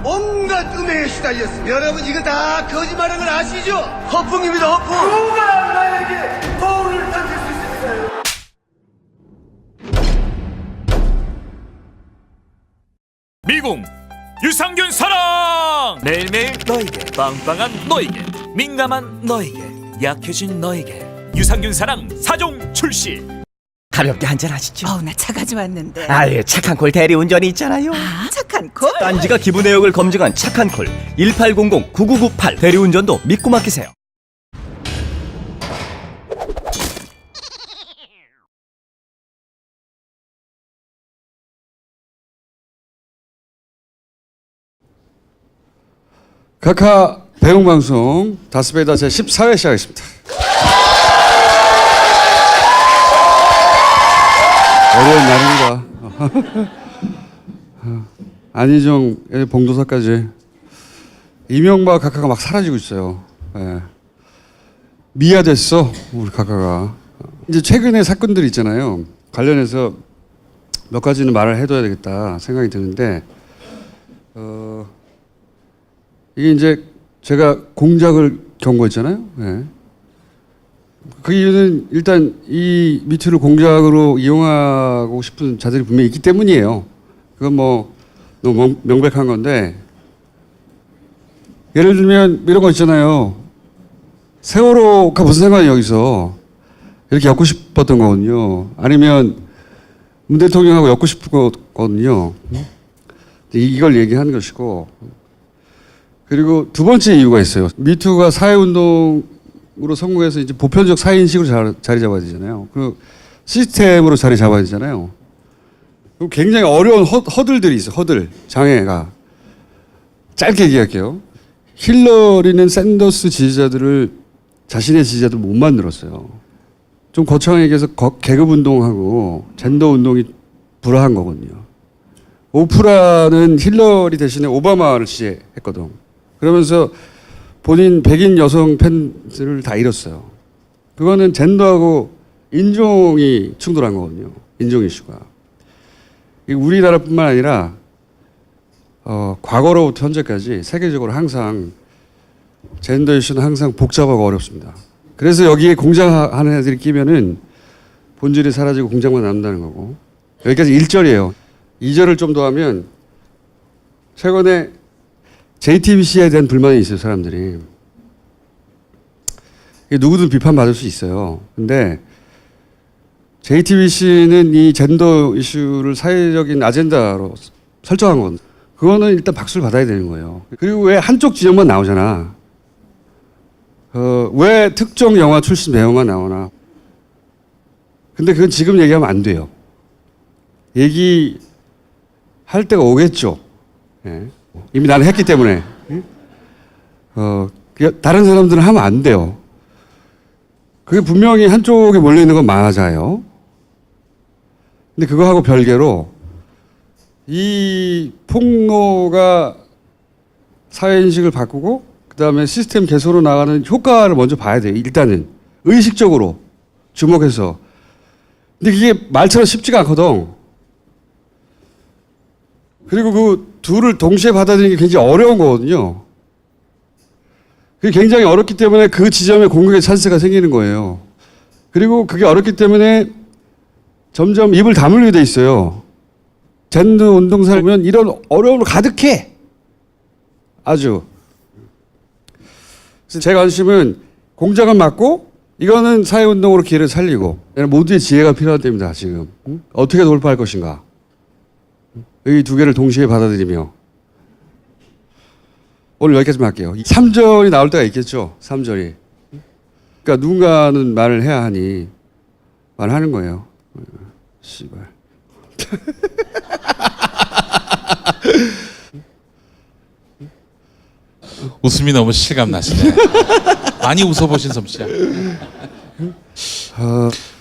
온갖 음해에 시달렸습니다. 여러분 이거 다 거짓말인 걸 아시죠? 허풍입니다, 허풍. 누가 나에게 거울을 던질 수 있습니까? 미궁 유산균 사랑! 매일매일 너에게, 빵빵한 너에게, 민감한 너에게, 약해진 너에게 유산균 사랑 4종 출시. 가볍게 한잔 하시죠. 나 차 가져왔는데. 아유, 착한 콜 대리운전이 있잖아요. 착한 콜? 딴지가 기부 내역을 검증한 착한 콜 1800-9998 대리운전도 믿고 맡기세요. 카카 배웅방송 다스베이다 제14회 시작하겠습니다. 어려운 날입니다. 안희정의 봉도사까지 이명박 카카가 막 사라지고 있어요. 예. 미화됐어 우리 카카가. 이제 최근에 사건들이 있잖아요. 관련해서 몇 가지는 말을 해둬야 되겠다 생각이 드는데 이게 이제 제가 공작을 경고했잖아요. 예. 그 이유는 일단 이 미투를 공작으로 이용하고 싶은 자들이 분명히 있기 때문이에요. 그건 뭐 너무 명백한 건데 예를 들면 이런 거 있잖아요. 세월호가 무슨 상관이 여기서 이렇게 엮고 싶었던 거거든요. 아니면 문 대통령하고 엮고 싶은 거거든요. 이걸 얘기하는 것이고 그리고 두 번째 이유가 있어요. 미투가 사회운동으로 성공해서 이제 보편적 사회인식으로 자리 잡아야 되잖아요. 그 시스템으로 자리 잡아야 되잖아요. 그리고 굉장히 어려운 허들들이 있어요. 허들, 장애가. 짧게 얘기할게요. 힐러리는 샌더스 지지자들을 자신의 지지자들 못 만들었어요. 좀 거창하게 얘기해서 계급운동하고 젠더운동이 불화한 거거든요. 오프라는 힐러리 대신에 오바마를 지지했거든. 그러면서 본인 백인 여성 팬들을 다 잃었어요. 그거는 젠더하고 인종이 충돌한 거거든요. 인종 이슈가. 우리나라뿐만 아니라 과거로부터 현재까지 세계적으로 항상 젠더 이슈는 항상 복잡하고 어렵습니다. 그래서 여기에 공작하는 애들이 끼면은 본질이 사라지고 공작만 남는다는 거고. 여기까지 1절이에요. 2절을 좀 더 하면 최근에 JTBC에 대한 불만이 있어요, 사람들이. 누구든 비판받을 수 있어요. 근데 JTBC는 이 젠더 이슈를 사회적인 아젠다로 설정한 건 그거는 일단 박수를 받아야 되는 거예요. 그리고 왜 한쪽 지역만 나오잖아. 왜 특정 영화 출신 배우만 나오나. 근데 그건 지금 얘기하면 안 돼요. 얘기할 때가 오겠죠. 예. 이미 나는 했기 때문에. 다른 사람들은 하면 안 돼요. 그게 분명히 한쪽에 몰려있는 건 맞아요. 근데 그거하고 별개로 이 폭로가 사회인식을 바꾸고 그 다음에 시스템 개선으로 나가는 효과를 먼저 봐야 돼요. 일단은 의식적으로 주목해서. 근데 이게 말처럼 쉽지가 않거든. 그리고 그 둘을 동시에 받아들이는 게 굉장히 어려운 거거든요. 그게 굉장히 어렵기 때문에 그 지점에 공격의 찬스가 생기는 거예요. 그리고 그게 어렵기 때문에 점점 입을 다물게 돼 있어요. 젠더 운동사를 보면 이런 어려움을 가득해. 아주. 그래서 제 관심은 공작은 맞고 이거는 사회운동으로 기회를 살리고 모두의 지혜가 필요할 때입니다. 지금. 어떻게 돌파할 것인가. 이 두 개를 동시에 받아들이며 오늘 여기까지만 할게요. 3절이 나올 때가 있겠죠. 3절이. 그러니까 누군가는 말을 해야 하니 말하는 거예요. 씨발. 웃음이 너무 실감나시네. 많이 웃어보신 솜씨야.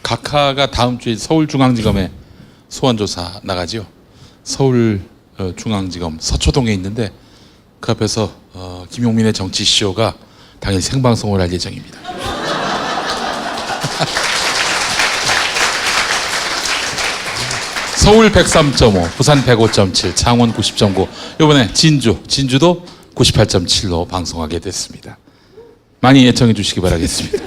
각하가 다음 주에 서울중앙지검에 소환조사 나가지요. 서울중앙지검 서초동에 있는데 그 앞에서 김용민의 정치쇼가 당일 생방송을 할 예정입니다. 서울 103.5, 부산 105.7, 창원 90.9, 이번에 진주도 98.7로 방송하게 됐습니다. 많이 애청해 주시기 바라겠습니다.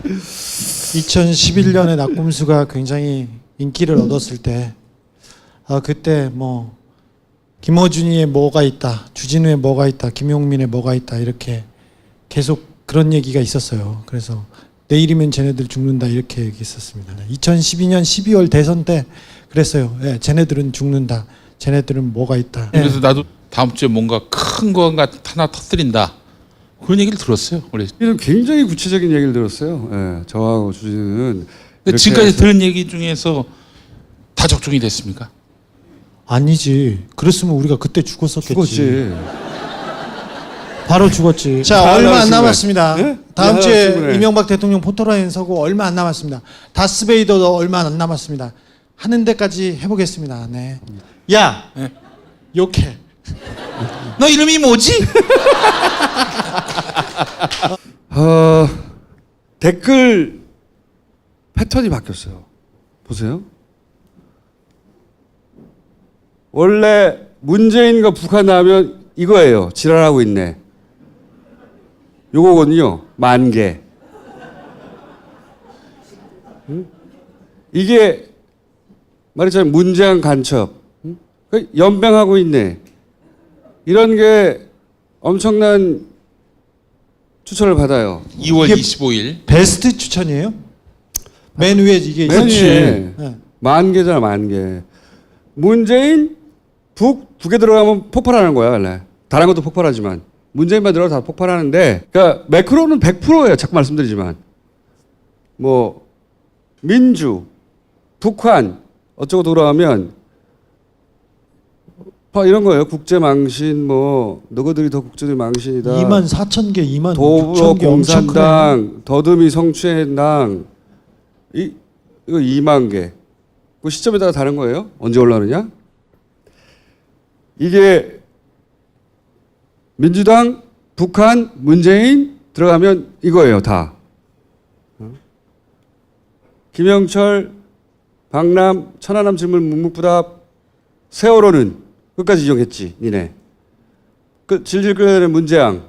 2011년에 낙곰수가 굉장히 인기를 얻었을 때 그때 뭐 김어준이의 뭐가 있다, 주진우의 뭐가 있다, 김용민의 뭐가 있다 이렇게 계속 그런 얘기가 있었어요. 그래서 내일이면 쟤네들 죽는다 이렇게 얘기했었습니다. 2012년 12월 대선 때 그랬어요. 예, 쟤네들은 죽는다. 쟤네들은 뭐가 있다. 그래서 나도 다음 주에 뭔가 큰 거 하나 터뜨린다. 그런 얘기를 들었어요. 우리. 이런 굉장히 구체적인 얘기를 들었어요. 예, 저하고 주진우는. 근데 지금까지 들은 얘기 중에서 다 적중이 됐습니까? 아니지. 그랬으면 우리가 그때 죽었었겠지. 죽었지. 바로 죽었지. 자, 다 얼마 안 나왔습니다. 남았습니다. 네? 다음 다 주에 나왔습니다. 이명박 대통령 포토라인 서고 얼마 안 남았습니다. 다스베이더도 얼마 안 남았습니다. 하는 데까지 해보겠습니다. 네. 야, 네. 욕해. 너 이름이 뭐지? 댓글 패턴이 바뀌었어요. 보세요. 원래 문재인과 북한 나오면 이거예요. 지랄하고 있네. 요거거든요. 10,000개. 응? 이게 말했잖아요. 문재인 간첩. 응? 연병하고 있네. 이런 게 엄청난 추천을 받아요. 2월 이게 25일. 베스트 추천이에요? 맨 위에 이게 맨 있었지. 위에 네. 10,000개잖아, 10,000개. 문재인, 북 두 개 들어가면 폭발하는 거야, 원래. 다른 것도 폭발하지만. 문재인만 들어가도 다 폭발하는데, 그러니까 매크로는 100%예요. 자꾸 말씀드리지만. 뭐, 민주, 북한, 어쩌고 돌아가면, 이런 거예요. 국제망신, 뭐, 너희들이 더 국제적 망신이다. 24,000개, 26,000개 더불어공산당, 더듬이 성추행당, 이거 20,000개. 그 시점에 따라 다른 거예요. 언제 올라오느냐? 이게 민주당, 북한, 문재인 들어가면 이거예요, 다. 김영철, 박람, 천안함 질문 묵묵부답, 세월호는 끝까지 이용했지, 니네. 질질 끌어야 되는 문재양.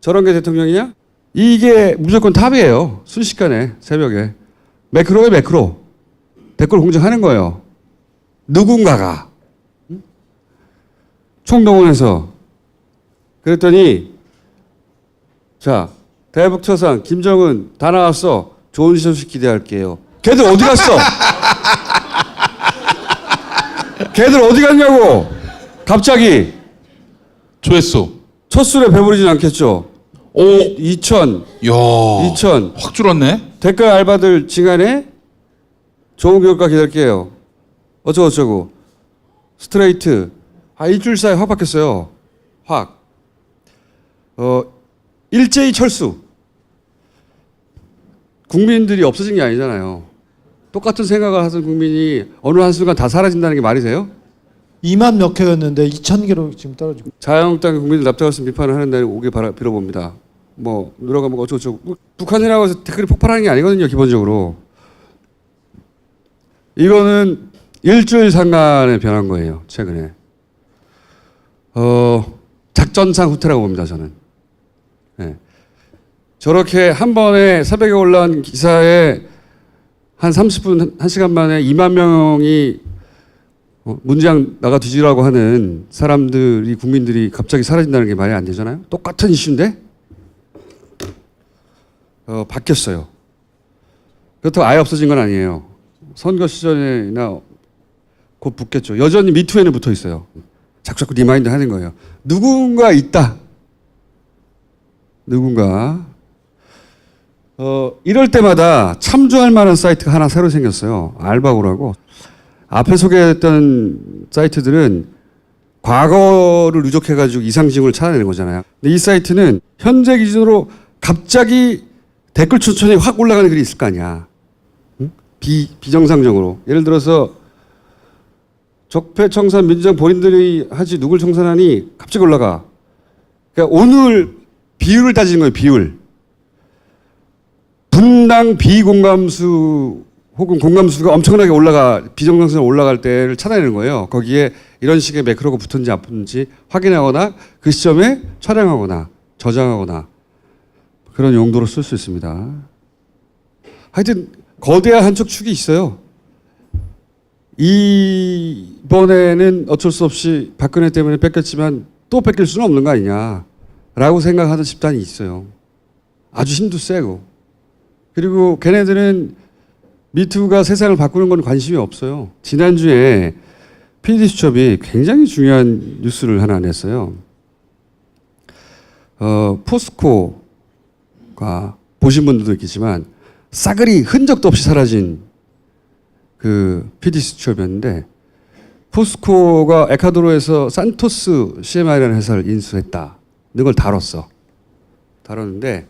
저런 게 대통령이냐? 이게 무조건 탑이에요. 순식간에, 새벽에. 매크로에 매크로. 댓글 공정하는 거예요. 누군가가. 총동원해서. 그랬더니, 자, 대북초상, 김정은 다 나왔어. 좋은 소식 기대할게요. 걔들 어디 갔어? 걔들 어디 갔냐고! 갑자기. 조회수. 첫 술에 배부르진 않겠죠? 오. 2,000. 야. 2,000. 확 줄었네. 댓글 알바들 징하네? 좋은 교육과 기다릴게요. 어쩌고. 스트레이트. 일주일 사이에 확 바뀌었어요. 확. 일제히 철수. 국민들이 없어진 게 아니잖아요. 똑같은 생각을 하던 국민이 어느 한순간 다 사라진다는 게 말이 돼요? 2만 몇 개였는데 2,000개로 지금 떨어지고. 자유한국당의 국민들 납득할 비판을 하는 날이 오길 빌어봅니다. 뭐 누라가 뭐 어쩌고 북한이라고 해서 댓글이 폭발하는 게 아니거든요. 기본적으로. 이거는 일주일 상간에 변한 거예요. 최근에. 작전상 후퇴라고 봅니다. 저는. 네. 저렇게 한 번에 새벽에 올라온 기사에 한 30분, 1시간 만에 2만 명이 문재인 나가 뒤지라고 하는 사람들이, 국민들이 갑자기 사라진다는 게 말이 안 되잖아요. 똑같은 이슈인데 바뀌었어요. 그렇다고 아예 없어진 건 아니에요. 선거 시절이나 곧 붙겠죠. 여전히 미투에는 붙어 있어요. 자꾸 리마인드 하는 거예요. 누군가 있다. 누군가. 이럴 때마다 참조할 만한 사이트가 하나 새로 생겼어요. 알바고라고. 앞에 소개했던 사이트들은 과거를 누적해가지고 이상징후를 찾아내는 거잖아요. 근데 이 사이트는 현재 기준으로 갑자기 댓글 추천이 확 올라가는 글이 있을 거 아니야. 응? 비정상적으로. 예를 들어서 적폐청산 민주당 본인들이 하지 누굴 청산하니 갑자기 올라가. 그러니까 오늘 비율을 따지는 거예요. 비율. 분당 비공감수 혹은 공감수가 엄청나게 비정상적으로 올라갈 때를 찾아내는 거예요. 거기에 이런 식의 매크로가 붙었는지 안 붙었는지 확인하거나 그 시점에 촬영하거나 저장하거나 그런 용도로 쓸 수 있습니다. 하여튼 거대한 한쪽 축이 있어요. 이번에는 어쩔 수 없이 박근혜 때문에 뺏겼지만 또 뺏길 수는 없는 거 아니냐라고 생각하는 집단이 있어요. 아주 힘도 세고. 그리고 걔네들은 미투가 세상을 바꾸는 건 관심이 없어요. 지난주에 PD수첩이 굉장히 중요한 뉴스를 하나 냈어요. 포스코가 보신 분들도 있겠지만 싸그리 흔적도 없이 사라진 그 PD수첩이었는데 포스코가 에콰도르에서 산토스 CMI라는 회사를 인수했다는 걸 다뤘는데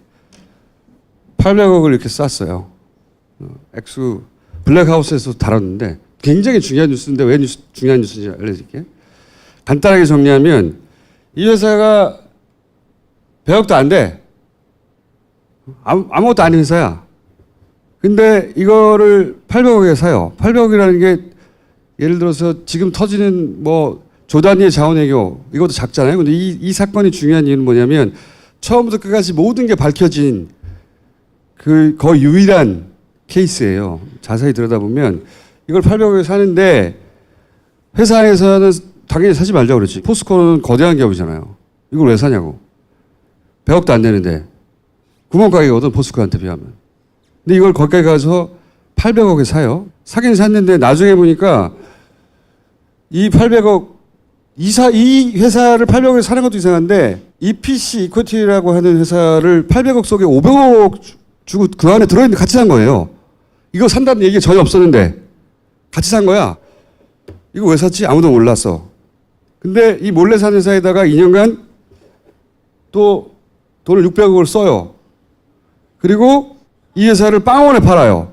800억을 이렇게 쌌어요. 액수 블랙하우스에서 다뤘는데 굉장히 중요한 뉴스인데 왜 중요한 뉴스인지 알려드릴게요. 간단하게 정리하면 이 회사가 100억도 안 돼. 아무것도 아닌 회사야. 근데 이거를 800억에 사요. 800억이라는 게 예를 들어서 지금 터지는 뭐 조단위의 자원외교 이것도 작잖아요. 근데 이 사건이 중요한 이유는 뭐냐면 처음부터 끝까지 모든 게 밝혀진 그 거의 유일한 케이스예요. 자세히 들여다보면 이걸 800억에 사는데 회사 안에서는 당연히 사지 말자고 그랬지. 포스코는 거대한 기업이잖아요. 이걸 왜 사냐고. 100억도 안 되는데 구멍가게거든 포스코한테 비하면. 근데 이걸 거기까지 가서 800억에 사요. 사긴 샀는데 나중에 보니까 이 800억 이 회사를 800억에 사는 것도 이상한데 EPC 이퀄티라고 하는 회사를 800억 속에 500억 주고 그 안에 들어있는데 같이 산 거예요. 이거 산다는 얘기가 전혀 없었는데 같이 산 거야. 이거 왜 샀지? 아무도 몰랐어. 근데 이 몰래 산 회사에다가 2년간 또 돈을 600억을 써요. 그리고 이 회사를 빵원에 팔아요.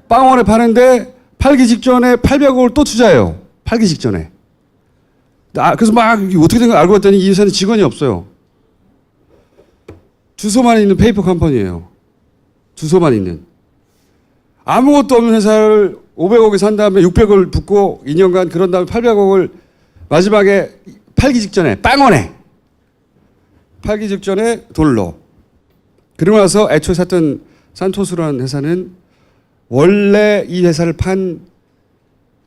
빵원에 파는데 팔기 직전에 800억을 또 투자해요. 팔기 직전에. 그래서 막 어떻게 된 걸 알고 봤더니 이 회사는 직원이 없어요. 주소만 있는 페이퍼 컴퍼니예요. 주소만 있는. 아무것도 없는 회사를 500억에 산 다음에 600억을 붓고 2년간 그런 다음에 800억을 마지막에 팔기 직전에 빵원에 팔기 직전에 돈을 넣어. 그러고 나서 애초에 샀던 산토스라는 회사는 원래 이 회사를 판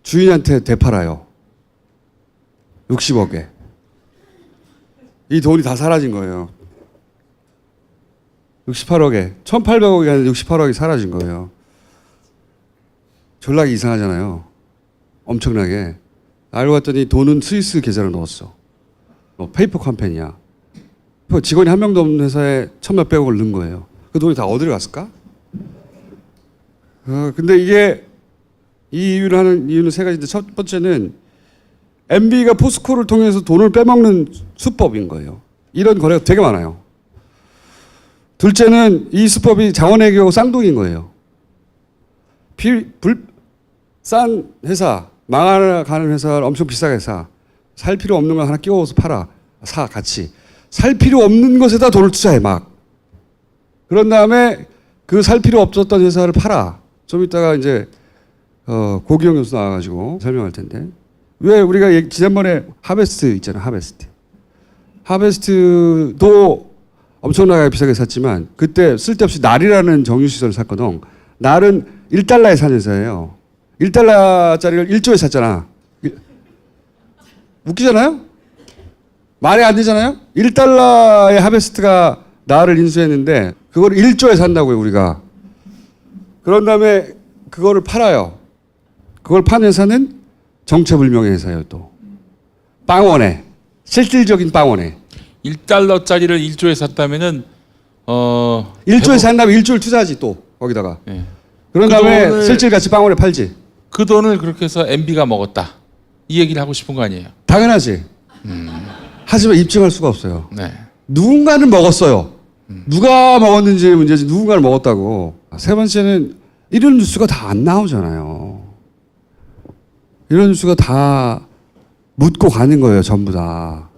주인한테 되팔아요. 60억에. 이 돈이 다 사라진 거예요. 68억에. 1800억이 아니라 68억이 사라진 거예요. 졸라게 이상하잖아요. 엄청나게. 알고 봤더니 돈은 스위스 계좌로 넣었어. 페이퍼 컴퍼니야. 직원이 한 명도 없는 회사에 1000몇백억을 넣은 거예요. 그 돈이 다 어디로 갔을까? 근데 이게 이 이유를 하는 이유는 세 가지인데 첫 번째는 MB가 포스코를 통해서 돈을 빼먹는 수법인 거예요. 이런 거래가 되게 많아요. 둘째는 이 수법이 자원외교 쌍둥이인 거예요. 싼 회사, 망하는 회사를 엄청 비싸게 사. 살 필요 없는 걸 하나 끼워서 팔아. 사, 같이. 살 필요 없는 것에다 돈을 투자해, 막. 그런 다음에 그 살 필요 없었던 회사를 팔아. 좀 이따가 이제, 고기영 교수 나와가지고 설명할 텐데. 왜 우리가 지난번에 하베스트 있잖아요, 하베스트. 하베스트도 엄청나게 비싸게 샀지만 그때 쓸데없이 날이라는 정유시설을 샀거든. 날은 1달러에 산 회사예요. 1달러짜리를 1조에 샀잖아. 웃기잖아요? 말이 안 되잖아요? 1달러의 하베스트가 날을 인수했는데 그걸 1조에 산다고요, 우리가. 그런 다음에 그거를 팔아요. 그걸 판 회사는 정체불명의 회사예요, 또. 빵원에. 실질적인 빵원에. 1달러짜리를 1조에 샀다면은 1조에 산 다음에 1조를 투자하지 또 거기다가. 네. 그런 그 다음에 돈을- 실질가치 빵원에 팔지. 그 돈을 그렇게 해서 MB가 먹었다. 이 얘기를 하고 싶은 거 아니에요? 당연하지. 하지만 입증할 수가 없어요. 네. 누군가는 먹었어요. 누가 먹었는지 문제지 누군가는 먹었다고. 세 번째는 이런 뉴스가 다 안 나오잖아요. 이런 뉴스가 다 묻고 가는 거예요, 전부 다.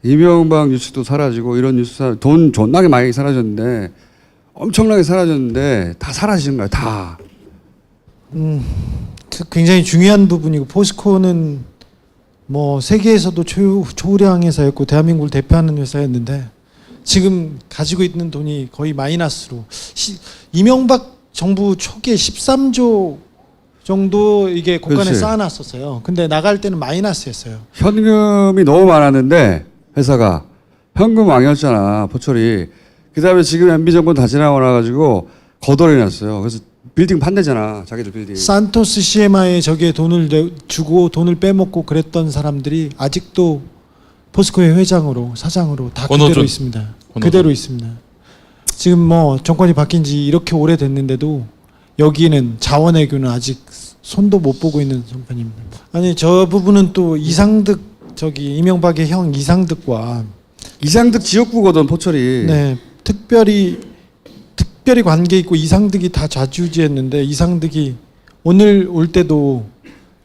이명박 뉴스도 사라지고 이런 뉴스 돈 존나게 많이 사라졌는데 엄청나게 사라졌는데 다 사라지는 거야. 다. 굉장히 중요한 부분이고 포스코는 뭐 세계에서도 초우량 회사였고 대한민국을 대표하는 회사였는데 지금 가지고 있는 돈이 거의 마이너스로 이명박 정부 초기에 13조 정도 이게 곳간에 그렇지. 쌓아놨었어요. 근데 나갈 때는 마이너스였어요. 현금이 너무 많았는데 회사가 현금왕이었잖아. 포철이. 그다음에 지금 MB 정권 다 지나고 나가지고 거덜해놨어요. 그래서 빌딩 판대잖아. 자기들 빌딩. 산토스 CMI에 저기에 돈을 주고 돈을 빼먹고 그랬던 사람들이 아직도 포스코의 회장으로 사장으로 다 그대로 권호준. 있습니다. 권호준. 그대로 있습니다. 지금 뭐 정권이 바뀐 지 이렇게 오래됐는데도 여기는 자원외교는 아직 손도 못 보고 있는 정권입니다. 아니 저 부분은 또 이상득 저기 이명박의 형 이상득과 이상득 지역구거든 포철이. 네 특별히 관계 있고 이상득이 다 좌지우지했는데 이상득이 오늘 올 때도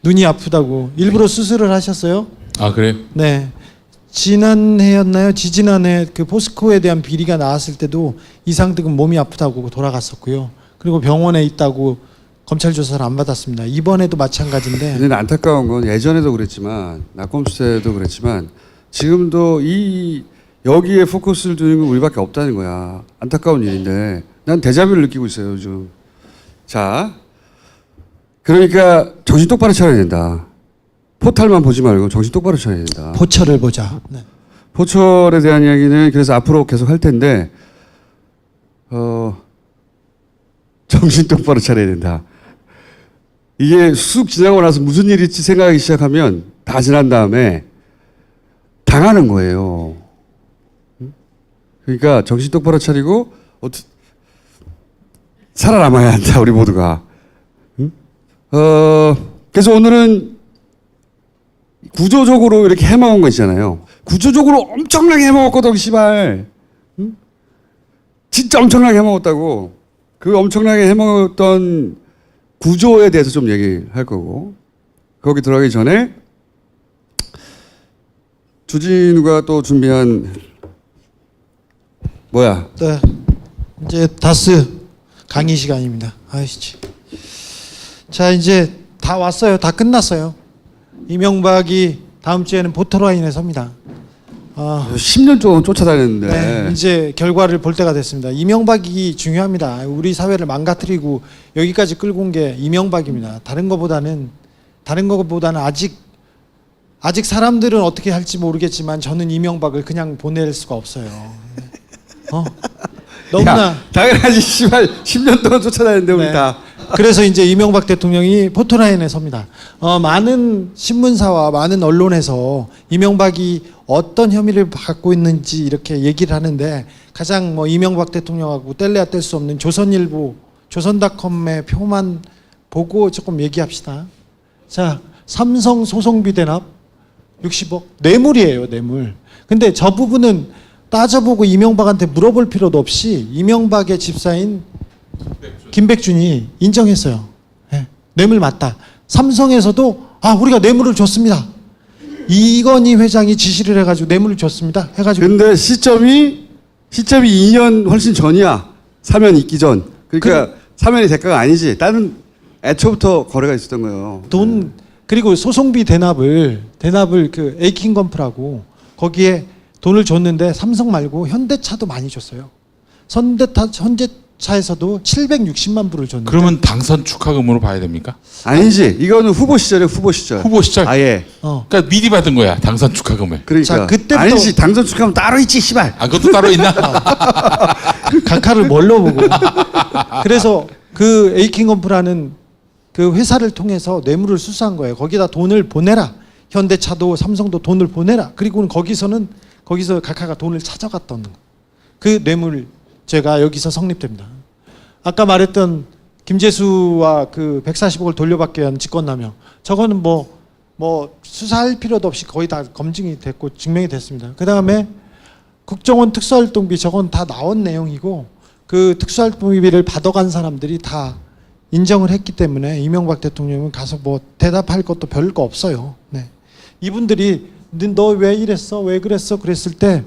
눈이 아프다고 일부러 수술을 하셨어요. 아 그래요? 네. 지난해였나요? 지지난해 그 포스코에 대한 비리가 나왔을 때도 이상득은 몸이 아프다고 돌아갔었고요. 그리고 병원에 있다고 검찰 조사를 안 받았습니다. 이번에도 마찬가지인데. 근데 안타까운 건 예전에도 그랬지만 낙검수 때도 그랬지만 지금도 여기에 포커스를 두는 건 우리밖에 없다는 거야. 안타까운 일인데 난 데자뷰를 느끼고 있어요 요즘. 자, 그러니까 정신 똑바로 차려야 된다. 포탈만 보지 말고 정신 똑바로 차려야 된다. 포철을 보자. 네. 포철에 대한 이야기는 그래서 앞으로 계속 할 텐데 정신 똑바로 차려야 된다. 이게 쑥 지나고 나서 무슨 일이 있지 생각하기 시작하면 다 지난 다음에 당하는 거예요. 그러니까 정신 똑바로 차리고 살아남아야 한다 우리 모두가. 그래서 오늘은 구조적으로 이렇게 해먹은 거 있잖아요. 구조적으로 엄청나게 해먹었거든, 씨발. 응? 진짜 엄청나게 해먹었다고. 그 엄청나게 해먹었던 구조에 대해서 좀 얘기할 거고. 거기 들어가기 전에 주진우가 또 준비한 뭐야? 네. 이제 다스 강의 시간입니다. 아이씨. 자, 이제 다 왔어요. 다 끝났어요. 이명박이 다음 주에는 포토라인에 섭니다. 10년 동안 쫓아다녔는데. 네, 이제 결과를 볼 때가 됐습니다. 이명박이 중요합니다. 우리 사회를 망가뜨리고 여기까지 끌고 온 게 이명박입니다. 다른 것보다는 아직 사람들은 어떻게 할지 모르겠지만 저는 이명박을 그냥 보낼 수가 없어요. 너무나 야, 당연하지, 씨발. 10년 동안 쫓아다녔는데, 우리 네. 다. 그래서 이제 이명박 대통령이 포토라인에 섭니다. 많은 신문사와 많은 언론에서 이명박이 어떤 혐의를 받고 있는지 이렇게 얘기를 하는데 가장 뭐 이명박 대통령하고 뗄래야 뗄 수 없는 조선일보, 조선닷컴의 표만 보고 조금 얘기합시다. 자, 삼성 소송비 대납 60억 뇌물이에요, 뇌물. 근데 저 부분은 따져보고 이명박한테 물어볼 필요도 없이 이명박의 집사인 김백준이 인정했어요. 네, 뇌물 맞다. 삼성에서도 우리가 뇌물을 줬습니다. 이건희 회장이 지시를 해가지고 뇌물을 줬습니다. 해가지고 근데 시점이 2년 훨씬 전이야. 사면 있기 전. 그러니까 사면이 대가가 아니지. 다른 애초부터 거래가 있었던 거예요. 그리고 소송비 대납을 그 에이킹건프라고 거기에 돈을 줬는데 삼성 말고 현대차도 많이 줬어요. 현대차에서도 760만 불을 줬는데. 그러면 당선 축하금으로 봐야 됩니까? 아니지. 이거는 후보 시절이에요. 후보 시절. 후보 시절? 아예. 그러니까 미리 받은 거야 당선 축하금을. 그러니까. 자, 그때부터- 아니지. 당선 축하면 따로 있지, 씨발. 아 그것도 따로 있나? 각하를 뭘로 보고. 그래서 그 에이킹건프라는 그 회사를 통해서 뇌물을 수수한 거예요. 거기다 돈을 보내라. 현대차도 삼성도 돈을 보내라. 그리고는 거기서 각하가 돈을 찾아갔던 그 뇌물죄가 여기서 성립됩니다. 아까 말했던 김재수와 그 140억을 돌려받기 위한 직권남용. 저거는 뭐 수사할 필요도 없이 거의 다 검증이 됐고 증명이 됐습니다. 그 다음에 국정원 특수활동비 저건 다 나온 내용이고 그 특수활동비를 받아간 사람들이 다 인정을 했기 때문에 이명박 대통령은 가서 뭐 대답할 것도 별거 없어요. 네. 이분들이 너 왜 이랬어? 왜 그랬어? 그랬을 때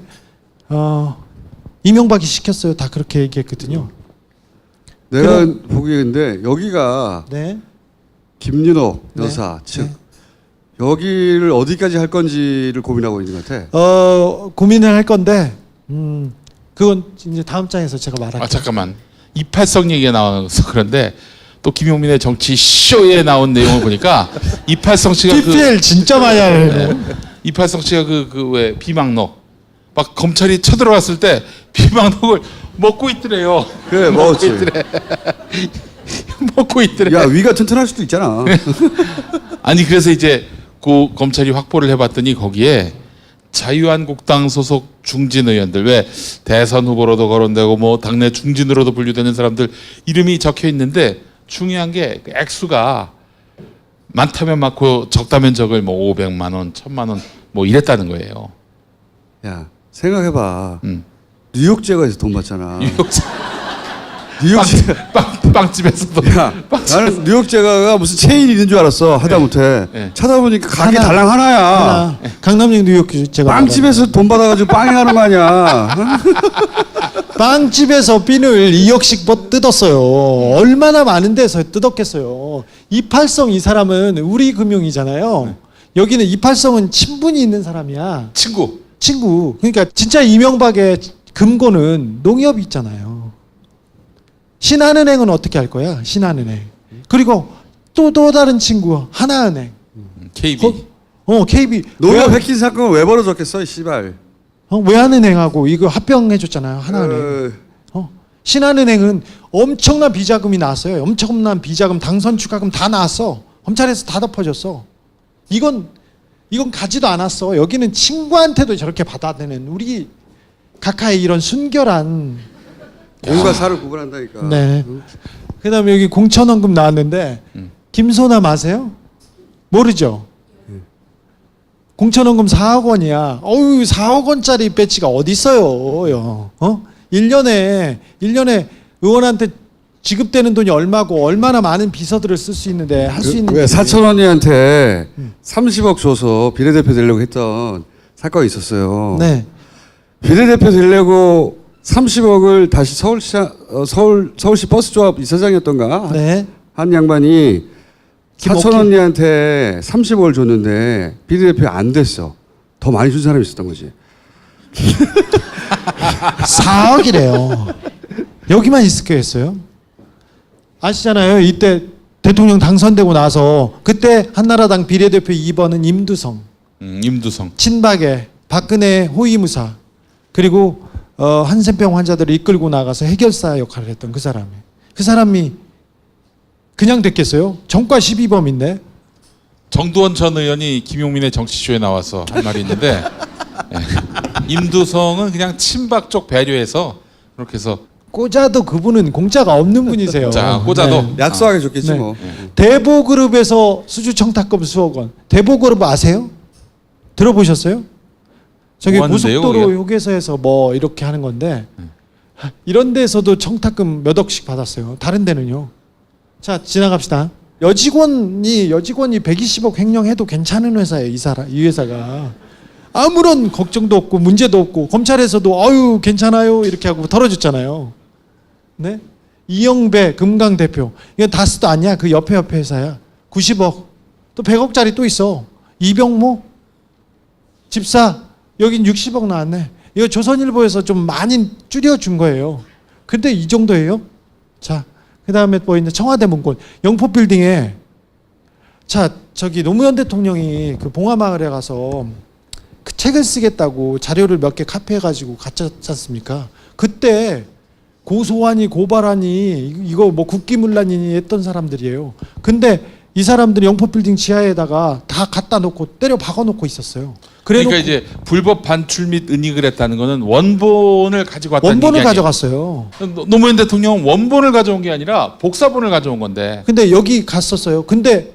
이명박이 시켰어요. 다 그렇게 얘기했거든요. 내가 보기에 근데 여기가 네. 김윤호 네. 여사 즉 네. 여기를 어디까지 할 건지를 고민하고 있는 것 같아. 고민을 할 건데 그건 이제 다음 장에서 제가 말할게요. 아 잠깐만 이팔성 얘기가 나와서 그런데 또 김용민의 정치 쇼에 나온 내용을 보니까 이팔성 씨가 PPL 진짜 많이 하네. 이팔성 씨가 그 왜 비망록 막 검찰이 쳐들어갔을 때 비망록을 먹고 있더래요. 그래 먹었지. 먹고 있더래. 야 위가 튼튼할 수도 있잖아. 아니 그래서 이제 그 검찰이 확보를 해봤더니 거기에 자유한국당 소속 중진 의원들 왜 대선 후보로도 거론되고 뭐 당내 중진으로도 분류되는 사람들 이름이 적혀 있는데 중요한 게그 액수가 많다면 많고 적다면 적을 뭐 500만 원, 1000만 원 뭐 이랬다는 거예요. 야 생각해봐. 음. 뉴욕제가에서 돈 받잖아. 뉴욕제 뉴욕제. 빵집에서도 야 나는 뉴욕제가가 무슨 체인이 있는 줄 알았어 하다못해 네. 찾아보니까 가게 하나. 달랑 하나야. 하나. 강남역 뉴욕 제가 빵집에서 돈 받아가지고 빵이 하는 거 아니야. 빵집에서 핀을 2억씩 뜯었어요. 얼마나 많은 데서 뜯었겠어요. 이팔성 이 사람은 우리 금융이잖아요. 여기는 이팔성은 친분이 있는 사람이야. 친구. 그러니까 진짜 이명박의 금고는 농협이 있잖아요. 신한은행은 어떻게 할 거야? 신한은행. 그리고 또 다른 친구 하나은행. KB. KB. 농협 해킹 사건은 왜 벌어졌겠어, 이 씨발. 외환은행하고 이거 합병해줬잖아요. 하나은행. 신한은행은 엄청난 비자금이 나왔어요. 엄청난 비자금, 당선 추가금 다 나왔어. 검찰에서 다 덮어줬어. 이건 가지도 않았어. 여기는 친구한테도 저렇게 받아내는 우리 각하의 이런 순결한. 공과 사를 구분한다니까. 네. 그다음에 여기 공천원금 나왔는데 김소남 아세요? 모르죠. 공천원금 4억 원이야. 어우 4억 원짜리 배지가 어디 있어요? 1년에 의원한테 지급되는 돈이 얼마고 얼마나 많은 비서들을 쓸 수 있는데 할 수 있는 왜 사천원이한테 30억 줘서 비례대표 되려고 했던 사건이 있었어요. 네. 비례대표 되려고 30억을 다시 서울시 버스조합 이사장이었던가 네. 한 양반이 김옥희. 사천 언니한테 30억을 줬는데 비례대표 안 됐어. 더 많이 준 사람이 있었던 거지. 4억이래요. 여기만 있을 거였어요. 아시잖아요. 이때 대통령 당선되고 나서 그때 한나라당 비례대표 2번은 임두성. 임두성. 친박의 박근혜 호위무사 그리고 한센병 환자들을 이끌고 나가서 해결사 역할을 했던 그 사람이 그냥 됐겠어요? 정과 12범인데. 정두원 전 의원이 김용민의 정치쇼에 나와서 할 말이 있는데 임두성은 그냥 친박 쪽 배려해서 그렇게 해서 꽂아도 그분은 공짜가 없는 분이세요. 자, 꽂아도. 네. 약속하게 줬겠지 네. 뭐. 대보그룹에서 수주 청탁금 수억 원. 대보그룹 아세요? 들어보셨어요? 저기 뭐 하는데요, 고속도로 그게? 휴게소에서 뭐 이렇게 하는 건데 이런 데서도 청탁금 몇 억씩 받았어요. 다른 데는요. 자, 지나갑시다. 여직원이 120억 횡령해도 괜찮은 회사예요. 이 회사가 아무런 걱정도 없고 문제도 없고 검찰에서도 아유 괜찮아요 이렇게 하고 털어줬잖아요. 네? 이영배 금강 대표 이건 다스도 아니야. 그 옆에 회사야. 90억 또 100억짜리 또 있어. 이병모 집사 여긴 60억 나왔네. 이거 조선일보에서 좀 많이 줄여준 거예요. 근데 이 정도예요. 자, 그 다음에 뭐 있냐 청와대 문건 영포빌딩에 자 저기 노무현 대통령이 그 봉화마을에 가서 그 책을 쓰겠다고 자료를 몇 개 카피해가지고 갔지 않습니까? 그때 고소하니 고발하니 이거 뭐 국기문란이니 했던 사람들이에요. 근데 이 사람들이 영포빌딩 지하에다가 다 갖다 놓고 때려 박아놓고 있었어요. 그러니까 이제 불법 반출 및 은닉을 했다는 거는 원본을 가지고 왔다는 원본을 얘기 아니에요? 가져갔어요. 노무현 대통령은 원본을 가져온 게 아니라 복사본을 가져온 건데. 근데 여기 갔었어요. 근데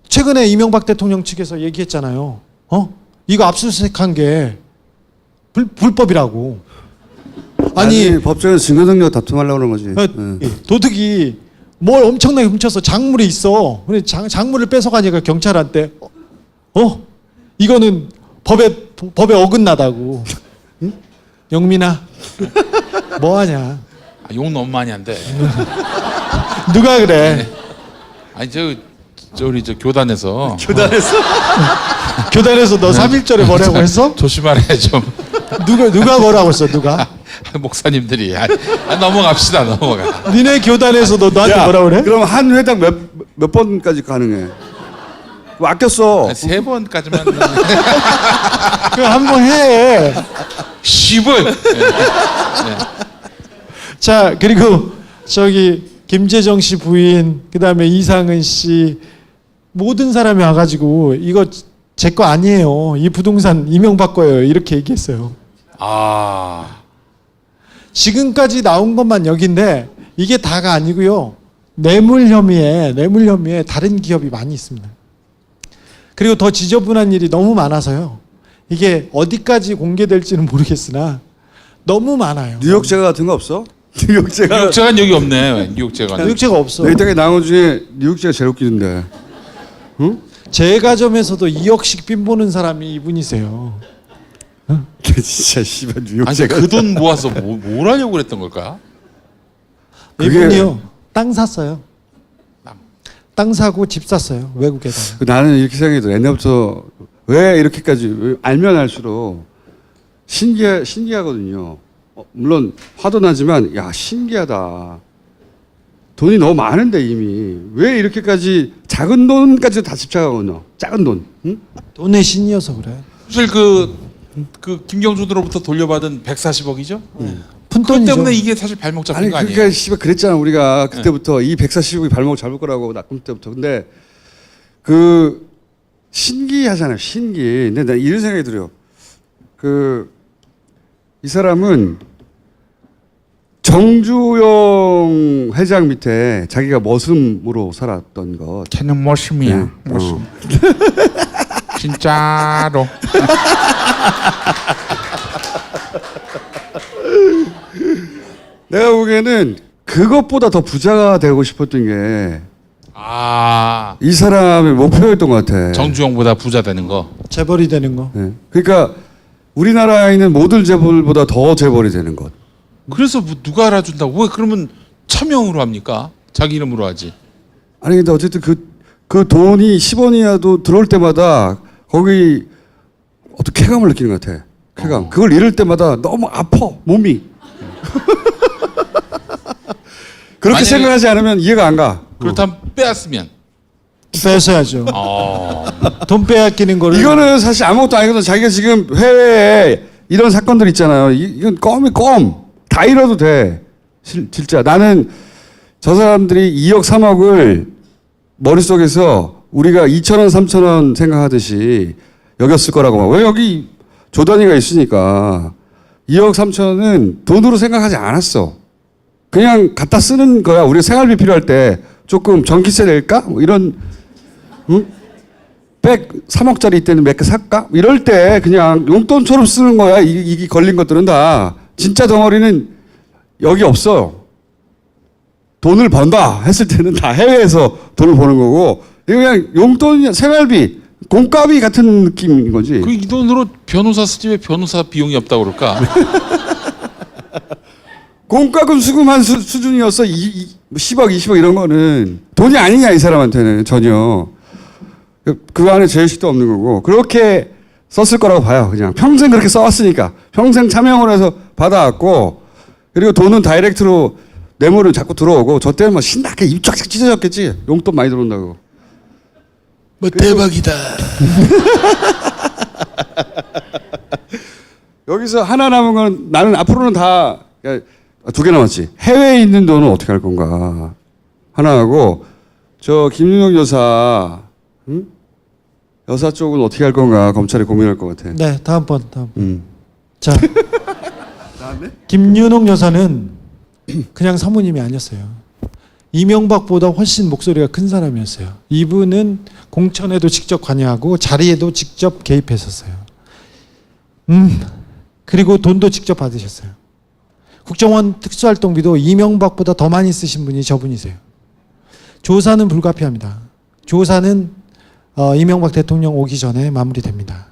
최근에 이명박 대통령 측에서 얘기했잖아요. 이거 압수수색한 게 불법이라고. 아니 법정에서 증거능력 다툼하려고 그러는 거지. 네. 도둑이 뭘 엄청나게 훔쳐서 작물이 있어. 근데 작물을 뺏어가니까 경찰한테 이거는 법에 어긋나다고. 응? 영민아 뭐하냐. 아, 욕 너무 많이 한대. 누가 그래? 아니 저 우리 저 교단에서 교단에서 너 3.1절에 뭐라고 했어? 조심하래 좀. 누가 뭐라고 했어? 누가? 목사님들이 넘어갑시다 넘어가. 니네 교단에서 너 나한테 야, 뭐라 그래? 그럼 한 회당 몇 번까지 가능해? 뭐 아꼈어. 3번까지만. 그 한번 해. 10을. 자, 그리고 저기 김재정 씨 부인, 그다음에 이상은 씨 모든 사람이 와가지고 이거 제 거 아니에요. 이 부동산 이명박 거예요. 이렇게 얘기했어요. 아. 지금까지 나온 것만 여기인데 이게 다가 아니고요. 뇌물 혐의에 다른 기업이 많이 있습니다. 그리고 더 지저분한 일이 너무 많아서요. 이게 어디까지 공개될지는 모르겠으나 너무 많아요. 뉴욕제가 같은 거 없어? 뉴욕제가 뉴욕제가 여기 없네. 뉴욕제가. 뉴욕제가 없어. 내 땅에 나온 중에 뉴욕제가 제일 웃기는데. 제 가점에서도 2억씩 빈 보는 사람이 이분이세요. 진짜 씨발 아니 뉴욕제가. 그 돈 모아서 뭘 하려고 그랬던 걸까? 그게- 이분이요. 땅 샀어요. 땅 사고 집 샀어요. 외국에다가. 나는 이렇게 생각이 들어. 옛날부터 왜 이렇게까지 알면 알수록 신기하거든요. 물론 화도 나지만 야 신기하다. 돈이 너무 많은데 이미 왜 이렇게까지 작은 돈까지 다 집착하거든요. 작은 돈. 응? 돈의 신이어서 그래. 사실 그 김경준으로부터 돌려받은 140억이죠? 푼 그것 돈이죠. 때문에 이게 사실 발목 잡힌 아니 거 아니에요? 그러니까 씨발 그랬잖아 우리가 그때부터 이 140억이 발목 잡을 거라고 낙금 때부터. 근데 그 신기하잖아요. 신기. 근데 나 이런 생각이 들어요. 이 사람은 정주영 회장 밑에 자기가 머슴으로 살았던 것. 걔는 머슴이야. 네. 머슴. 진짜로. 내가 보기에는 그것보다 더 부자가 되고 싶었던 게 이 아 사람의 목표였던 것 같아. 정주영보다 부자 되는 거. 재벌이 되는 거. 네. 그러니까 우리나라에 있는 모든 재벌보다 더 재벌이 되는 것. 그래서 뭐 누가 알아준다고? 왜 그러면 차명으로 합니까? 자기 이름으로 하지. 아니 근데 어쨌든 그 돈이 10원이라도 들어올 때마다 거기 어떤 쾌감을 느끼는 것 같아. 쾌감. 그걸 잃을 때마다 너무 아파 몸이. 그렇게 만약에- 생각하지 않으면 이해가 안 가. 그렇다면 빼앗으면. 뺏어야죠. 돈 빼앗기는 거를. 이거는 사실 아무것도 아니거든. 자기가 지금 해외에 이런 사건들 있잖아요. 이건 껌이 껌. 다 잃어도 돼. 진짜 나는 저 사람들이 2억 3억을 머릿속에서 우리가 2,000원 3,000원 생각하듯이 여겼을 거라고 봐. 왜 여기 조단위가 있으니까 2억 3천은 돈으로 생각하지 않았어. 그냥 갖다 쓰는 거야. 우리 생활비 필요할 때 조금 전기세 낼까? 뭐 이런, 응? 3억짜리 이때는 몇 개 살까? 이럴 때 그냥 용돈처럼 쓰는 거야. 이게 걸린 것들은 다. 진짜 덩어리는 여기 없어. 돈을 번다 했을 때는 다 해외에서 돈을 버는 거고, 이거 그냥 용돈이야. 생활비, 공과비 같은 느낌인 거지. 그 이 돈으로 변호사 쓰지 왜 변호사 비용이 없다고 그럴까? 공과금 수금한 수준이었어. 10억, 20억 이런 거는 돈이 아니냐 이 사람한테는 전혀. 그 안에 죄의식도 없는 거고 그렇게 썼을 거라고 봐요. 그냥 평생 그렇게 써왔으니까 평생 차명을 해서 받아왔고 그리고 돈은 다이렉트로 뇌물은 자꾸 들어오고 저 때는 뭐 신나게 입 쫙쫙 찢어졌겠지. 용돈 많이 들어온다고. 뭐 대박이다. 여기서 하나 남은 건 나는 앞으로는 다 두 개 남았지. 해외에 있는 돈은 어떻게 할 건가 하나 하고 저 김윤영 여사 응? 여사 쪽은 어떻게 할 건가 검찰이 고민할 것 같아. 네, 다음. 음. 자, 김윤옥 여사는 그냥 사모님이 아니었어요. 이명박보다 훨씬 목소리가 큰 사람이었어요. 이분은 공천에도 직접 관여하고 자리에도 직접 개입했었어요. 그리고 돈도 직접 받으셨어요. 국정원 특수활동비도 이명박보다 더 많이 쓰신 분이 저분이세요. 조사는 불가피합니다. 조사는 이명박 대통령 오기 전에 마무리됩니다.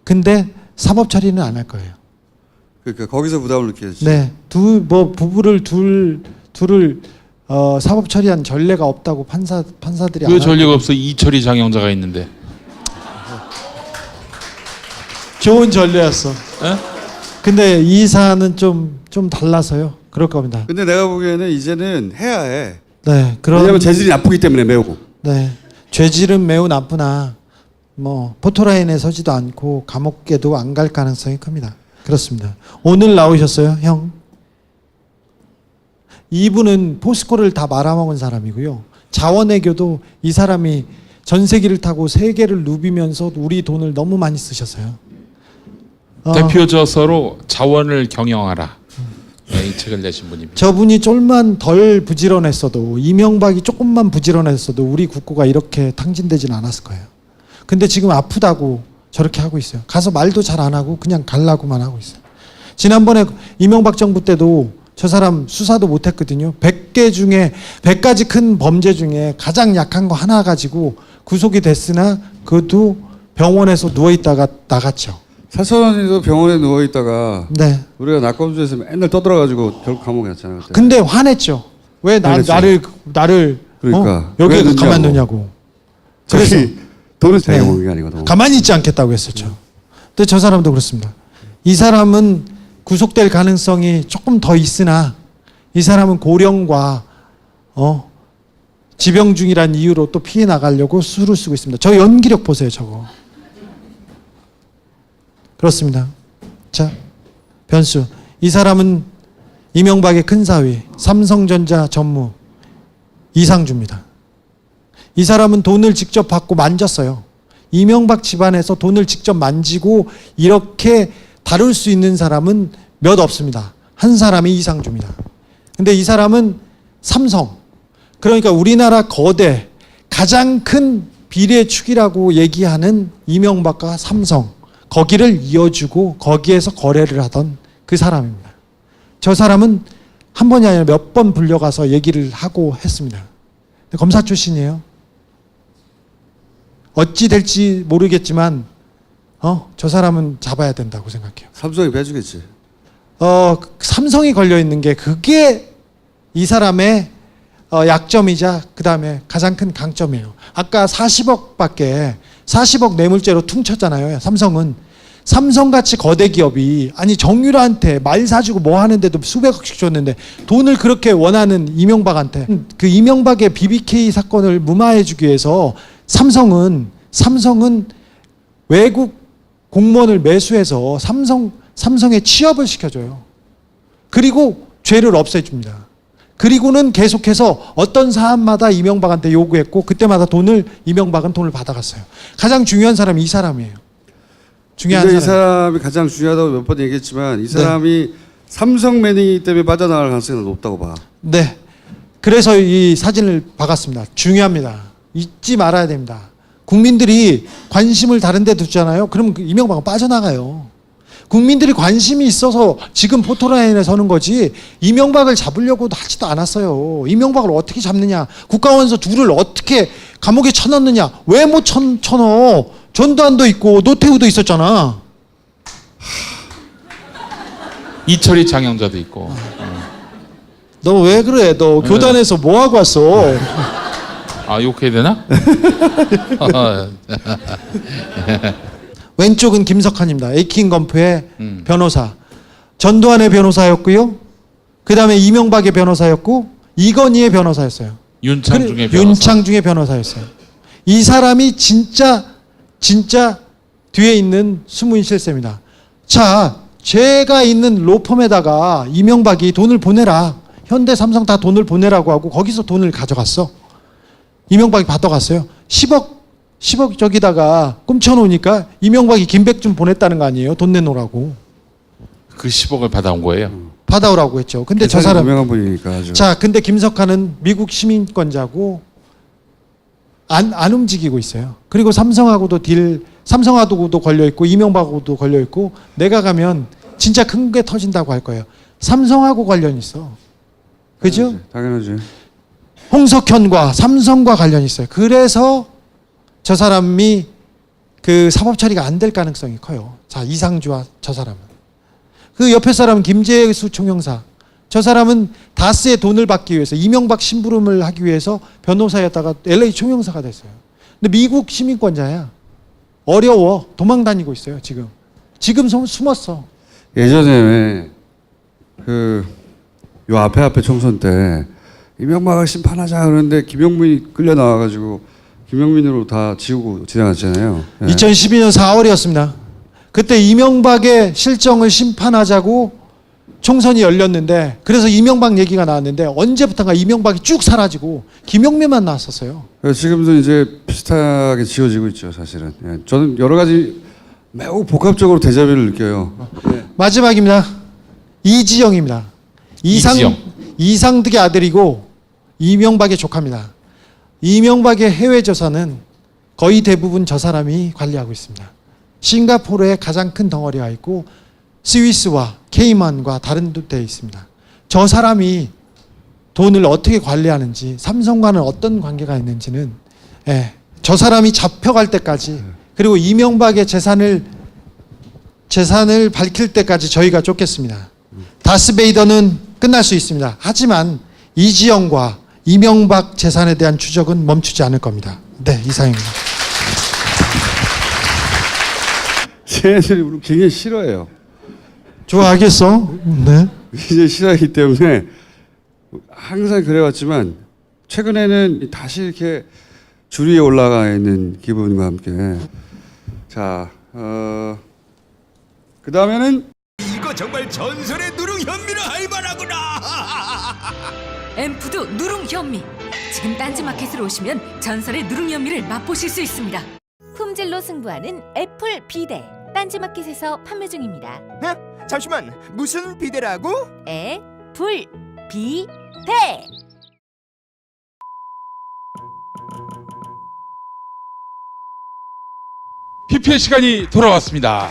근데 사법 처리는 안 할 거예요. 그러니까 거기서 부담을 느껴야지. 네, 부부를 둘을 사법 처리한 전례가 없다고 판사들이 왜 전례가 없어? 이철이 장영자가 있는데. 좋은 전례였어. 에? 근데 이 사안은 좀 달라서요. 그럴 겁니다. 근데 내가 보기에는 이제는 해야 해. 네, 왜냐면 재질이 나쁘기 때문에 매우. 네, 죄질은 매우 나쁘나 뭐 포토라인에 서지도 않고 감옥에도 안 갈 가능성이 큽니다. 그렇습니다. 오늘 나오셨어요, 형? 이분은 포스코를 다 말아먹은 사람이고요. 자원외교도 이 사람이 전세기를 타고 세계를 누비면서 우리 돈을 너무 많이 쓰셨어요. 대표저서로 자원을 경영하라. 네, 이 책을 내신 분입니다. 저분이 좀만 덜 부지런했어도, 이명박이 조금만 부지런했어도 우리 국고가 이렇게 탕진되지는 않았을 거예요. 근데 지금 아프다고 저렇게 하고 있어요. 가서 말도 잘 안 하고 그냥 갈라고만 하고 있어요. 지난번에 이명박 정부 때도 저 사람 수사도 못 했거든요. 100가지 큰 범죄 중에 가장 약한 거 하나 가지고 구속이 됐으나 그것도 병원에서 누워 있다가 나갔죠. 사선이도 병원에 누워 있다가 네. 우리가 낙검수에서 맨날 떠들어가지고 결국 감옥에 갔잖아요. 그때. 근데 화냈죠. 왜 화냈죠. 나를 그러니까. 여기에 왜 가만 넣냐고. 두냐고. 그래서 저기 돈은 자기가 네. 먹는 게 아니거든. 가만히 있지 않겠다고 했었죠. 근데 저 사람도 그렇습니다. 이 사람은 구속될 가능성이 조금 더 있으나 이 사람은 고령과 지병 중이란 이유로 또 피해 나가려고 수를 쓰고 있습니다. 저 연기력 보세요, 저거. 그렇습니다. 자, 변수. 이 사람은 이명박의 큰 사위, 삼성전자 전무 이상주입니다. 이 사람은 돈을 직접 받고 만졌어요. 이명박 집안에서 돈을 직접 만지고 이렇게 다룰 수 있는 사람은 몇 없습니다. 한 사람이 이상주입니다. 근데 이 사람은 삼성, 그러니까 우리나라 거대 가장 큰 비례축이라고 얘기하는 이명박과 삼성, 거기를 이어주고 거기에서 거래를 하던 그 사람입니다. 저 사람은 한 번이 아니라 몇 번 불려가서 얘기를 하고 했습니다. 검사 출신이에요. 어찌 될지 모르겠지만 저 사람은 잡아야 된다고 생각해요. 삼성이 빼주겠지. 삼성이 걸려 있는 게 그게 이 사람의 약점이자 그 다음에 가장 큰 강점이에요. 아까 40억 뇌물죄로 퉁쳤잖아요. 삼성같이 거대 기업이 아니 정유라한테 말 사주고 뭐 하는데도 수백억씩 줬는데 돈을 그렇게 원하는 이명박한테 그 이명박의 BBK 사건을 무마해주기 위해서 삼성은 외국 공무원을 매수해서 삼성에 취업을 시켜줘요. 그리고 죄를 없애줍니다. 그리고는 계속해서 어떤 사안마다 이명박한테 요구했고 그때마다 이명박은 돈을 받아갔어요. 가장 중요한 사람이 이 사람이에요. 근데 이 사람이 가장 중요하다고 몇 번 얘기했지만 이 사람이 삼성 매니기 때문에 빠져나갈 가능성이 높다고 봐. 네. 그래서 이 사진을 박았습니다. 중요합니다. 잊지 말아야 됩니다. 국민들이 관심을 다른 데 두잖아요. 그럼 이명박은 빠져나가요. 국민들이 관심이 있어서 지금 포토라인에 서는 거지 이명박을 잡으려고도 하지도 않았어요. 이명박을 어떻게 잡느냐. 국가원수 둘을 어떻게 감옥에 쳐넣느냐. 왜 못 쳐넣어. 전두환도 있고 노태우도 있었잖아. 이철이 장영자도 있고. 너 왜 그래? 너 교단에서 뭐 하고 왔어? 아, 욕해야 되나? 왼쪽은 김석환입니다. 에이킹 검프의 변호사. 전두환의 변호사였고요. 그 다음에 이명박의 변호사였고 이건희의 변호사였어요. 윤창중의 변호사. 윤창중의 변호사였어요. 이 사람이 진짜 뒤에 있는 숨은 실세입니다. 자, 제가 있는 로펌에다가 이명박이 돈을 보내라. 현대 삼성 다 돈을 보내라고 하고 거기서 돈을 가져갔어. 이명박이 받아갔어요. 10억 저기다가 꿈쳐놓으니까 이명박이 김백준 보냈다는 거 아니에요? 돈 내놓으라고. 그 10억을 받아온 거예요. 받아오라고 했죠. 근데 저 사람 유명한 분이니까 아주. 자, 근데 김석환은 미국 시민권자고 안 움직이고 있어요. 그리고 삼성하고도 걸려 있고 이명박하고도 걸려 있고 내가 가면 진짜 큰 게 터진다고 할 거예요. 삼성하고 관련 있어. 그죠? 당연하지. 홍석현과 삼성과 관련이 있어요. 그래서 저 사람이 그 사법 처리가 안 될 가능성이 커요. 자, 이상주와 저 사람은. 그 옆에 사람은 김재수 총영사. 저 사람은 다스의 돈을 받기 위해서 이명박 심부름을 하기 위해서 변호사였다가 LA 총영사가 됐어요. 근데 미국 시민권자야. 어려워. 도망 다니고 있어요, 지금. 지금 숨었어. 예전에 요 앞에 총선 때 이명박을 심판하자 그러는데 김용민이 끌려 나와가지고 김용민으로 다 지우고 지나갔잖아요. 예. 2012년 4월이었습니다. 그때 이명박의 실정을 심판하자고 총선이 열렸는데 그래서 이명박 얘기가 나왔는데 언제부턴가 이명박이 쭉 사라지고 김용민만 나왔었어요. 지금도 이제 비슷하게 지어지고 있죠, 사실은. 예. 저는 여러 가지 매우 복합적으로 데자뷰를 느껴요. 예. 마지막입니다. 이지영입니다. 이상득의 아들이고 이명박의 조카입니다. 이명박의 해외 재산은 거의 대부분 저 사람이 관리하고 있습니다. 싱가포르에 가장 큰 덩어리가 있고 스위스와 케이만과 다른 데에 있습니다. 저 사람이 돈을 어떻게 관리하는지 삼성과는 어떤 관계가 있는지는 저 사람이 잡혀갈 때까지 그리고 이명박의 재산을 밝힐 때까지 저희가 쫓겠습니다. 다스베이더는 끝날 수 있습니다. 하지만 이지영과 이명박 재산에 대한 추적은 멈추지 않을 겁니다. 네, 이상입니다. 쟤네들이 우리 굉장히 싫어해요. 좋아하겠어? 네. 이제 싫어하기 때문에 항상 그래왔지만 최근에는 다시 이렇게 줄 위에 올라가 있는 기분과 함께 자, 그 다음에는 이거 정말 전설의 누룽 현미를 할 만하구나. 앰프도 누룽 현미. 지금 딴지마켓을 오시면 전설의 누룽 현미를 맛보실 수 있습니다. 품질로 승부하는 애플 비데. 딴지마켓에서 판매 중입니다. 잠시만, 무슨 비데라고? 애플 비데. PPL 시간이 돌아왔습니다.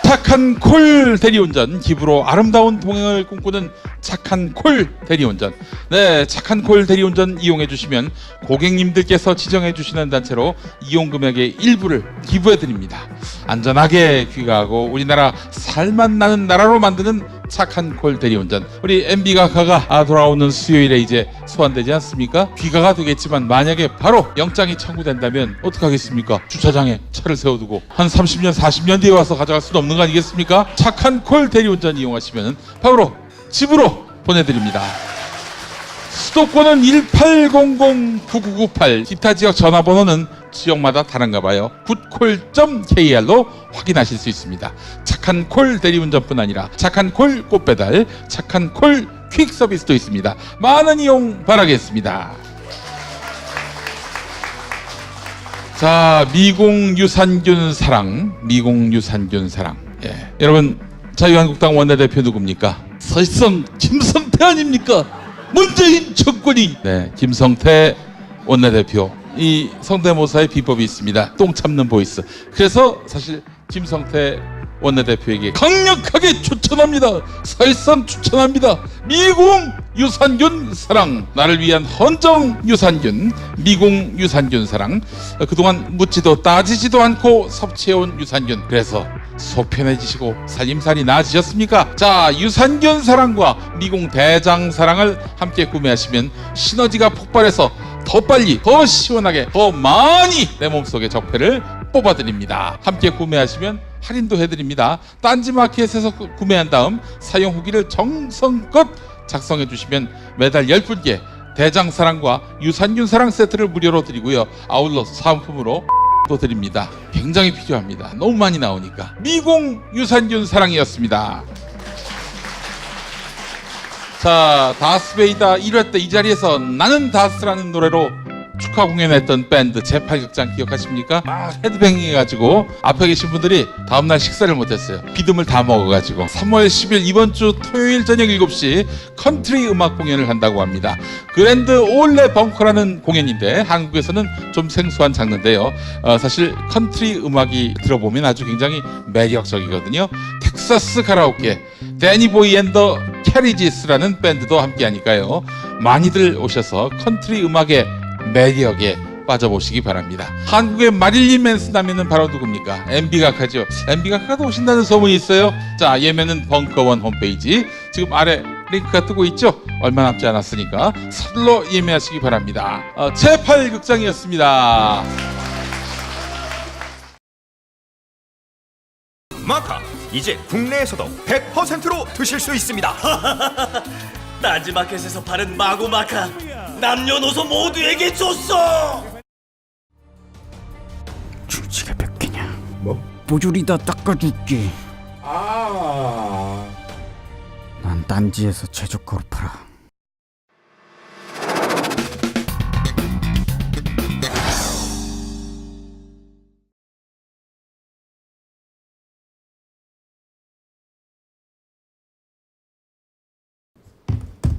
착한 콜 대리운전, 기부로 아름다운 동행을 꿈꾸는 착한 콜 대리운전. 네, 착한 콜 대리운전 이용해 주시면 고객님들께서 지정해 주시는 단체로 이용 금액의 일부를 기부해 드립니다. 안전하게 귀가하고 우리나라 살맛 나는 나라로 만드는 착한 콜 대리운전. 우리 MB가 가가 돌아오는 수요일에 이제 소환되지 않습니까? 귀가가 되겠지만 만약에 바로 영장이 청구된다면 어떡하겠습니까? 주차장에 차를 세워두고 한 30년 40년 뒤에 와서 가져갈 수는 없는 거 아니겠습니까? 착한 콜 대리운전 이용하시면 바로 집으로 보내드립니다. 수도권은 1800-9998, 기타 지역 전화번호는 지역마다 다른가 봐요. 굿콜.kr로 확인하실 수 있습니다. 착한 콜 대리운전뿐 아니라 착한 콜 꽃배달, 착한 콜 퀵 서비스도 있습니다. 많은 이용 바라겠습니다. 자, 미공 유산균 사랑, 미공 유산균 사랑. 예. 여러분, 자유한국당 원내대표 누굽니까? 사실상 김성태 아닙니까? 문재인 정권이. 네, 김성태 원내대표. 이 성대모사의 비법이 있습니다. 똥 참는 보이스. 그래서 사실 김성태 원내대표에게 강력하게 추천합니다. 사실상 추천합니다. 미공 유산균 사랑. 나를 위한 헌정 유산균, 미공 유산균 사랑. 그동안 묻지도 따지지도 않고 섭취해온 유산균. 그래서 속 편해지시고 살림살이 나아지셨습니까? 자, 유산균 사랑과 미공 대장 사랑을 함께 구매하시면 시너지가 폭발해서 더 빨리, 더 시원하게, 더 많이 내 몸속의 적폐를 뽑아드립니다. 함께 구매하시면 할인도 해드립니다. 딴지마켓에서 구매한 다음 사용 후기를 정성껏 작성해 주시면 매달 10분께 대장사랑과 유산균사랑 세트를 무료로 드리고요. 아울러 사은품으로 또 드립니다. 굉장히 필요합니다. 너무 많이 나오니까. 미공 유산균사랑이었습니다. 자, 다스베이다 1회 때 이 자리에서 나는 다스라는 노래로 축하 공연했던 밴드 제8극장 기억하십니까? 헤드뱅잉 해가지고 앞에 계신 분들이 다음날 식사를 못했어요. 비듬을 다 먹어가지고. 3월 10일 이번 주 토요일 저녁 7시 컨트리 음악 공연을 한다고 합니다. 그랜드 올레 벙커라는 공연인데 한국에서는 좀 생소한 장르인데요. 사실 컨트리 음악이 들어보면 아주 굉장히 매력적이거든요. 텍사스 가라오케, 데니보이 앤 더 캐리지스라는 밴드도 함께 하니까요. 많이들 오셔서 컨트리 음악의 매력에 빠져보시기 바랍니다. 한국의 마릴린 맨슨 하면은 바로 누굽니까? MB 각하죠. MB 각하도 오신다는 소문이 있어요. 자, 예매는 벙커원 홈페이지 지금 아래 링크가 뜨고 있죠. 얼마 남지 않았으니까 서둘러 예매하시기 바랍니다. 제8극장이었습니다. 마카 이제 국내에서도 100%로 드실 수 있습니다. 딴지마켓에서 파는 마구 마카 남녀노소 모두에게 줬어. 주지가 몇 개냐? 뭐? 부주리다 닦아줄게. 난 딴지에서 최저가로 팔아.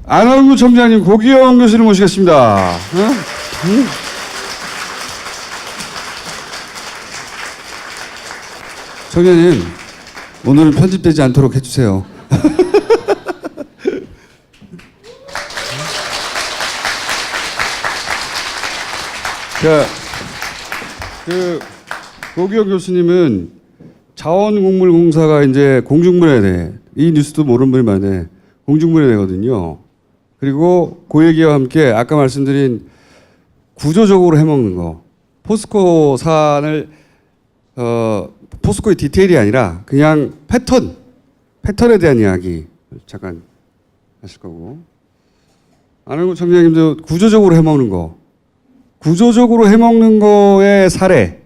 안원구 청장님, 고기영 교수님 모시겠습니다. 청장님, 오늘은 편집되지 않도록 해주세요. 자, 고기영 교수님은 자원곡물공사가 이제 공중분해돼. 이 뉴스도 모르는 분이 많네. 공중분해되거든요. 그리고 그 얘기와 함께 아까 말씀드린 구조적으로 해먹는 거. 포스코 사안을 포스코의 디테일이 아니라 그냥 패턴에 대한 이야기 잠깐 하실 거고. 안원구 청장님도 구조적으로 해먹는 거의 사례를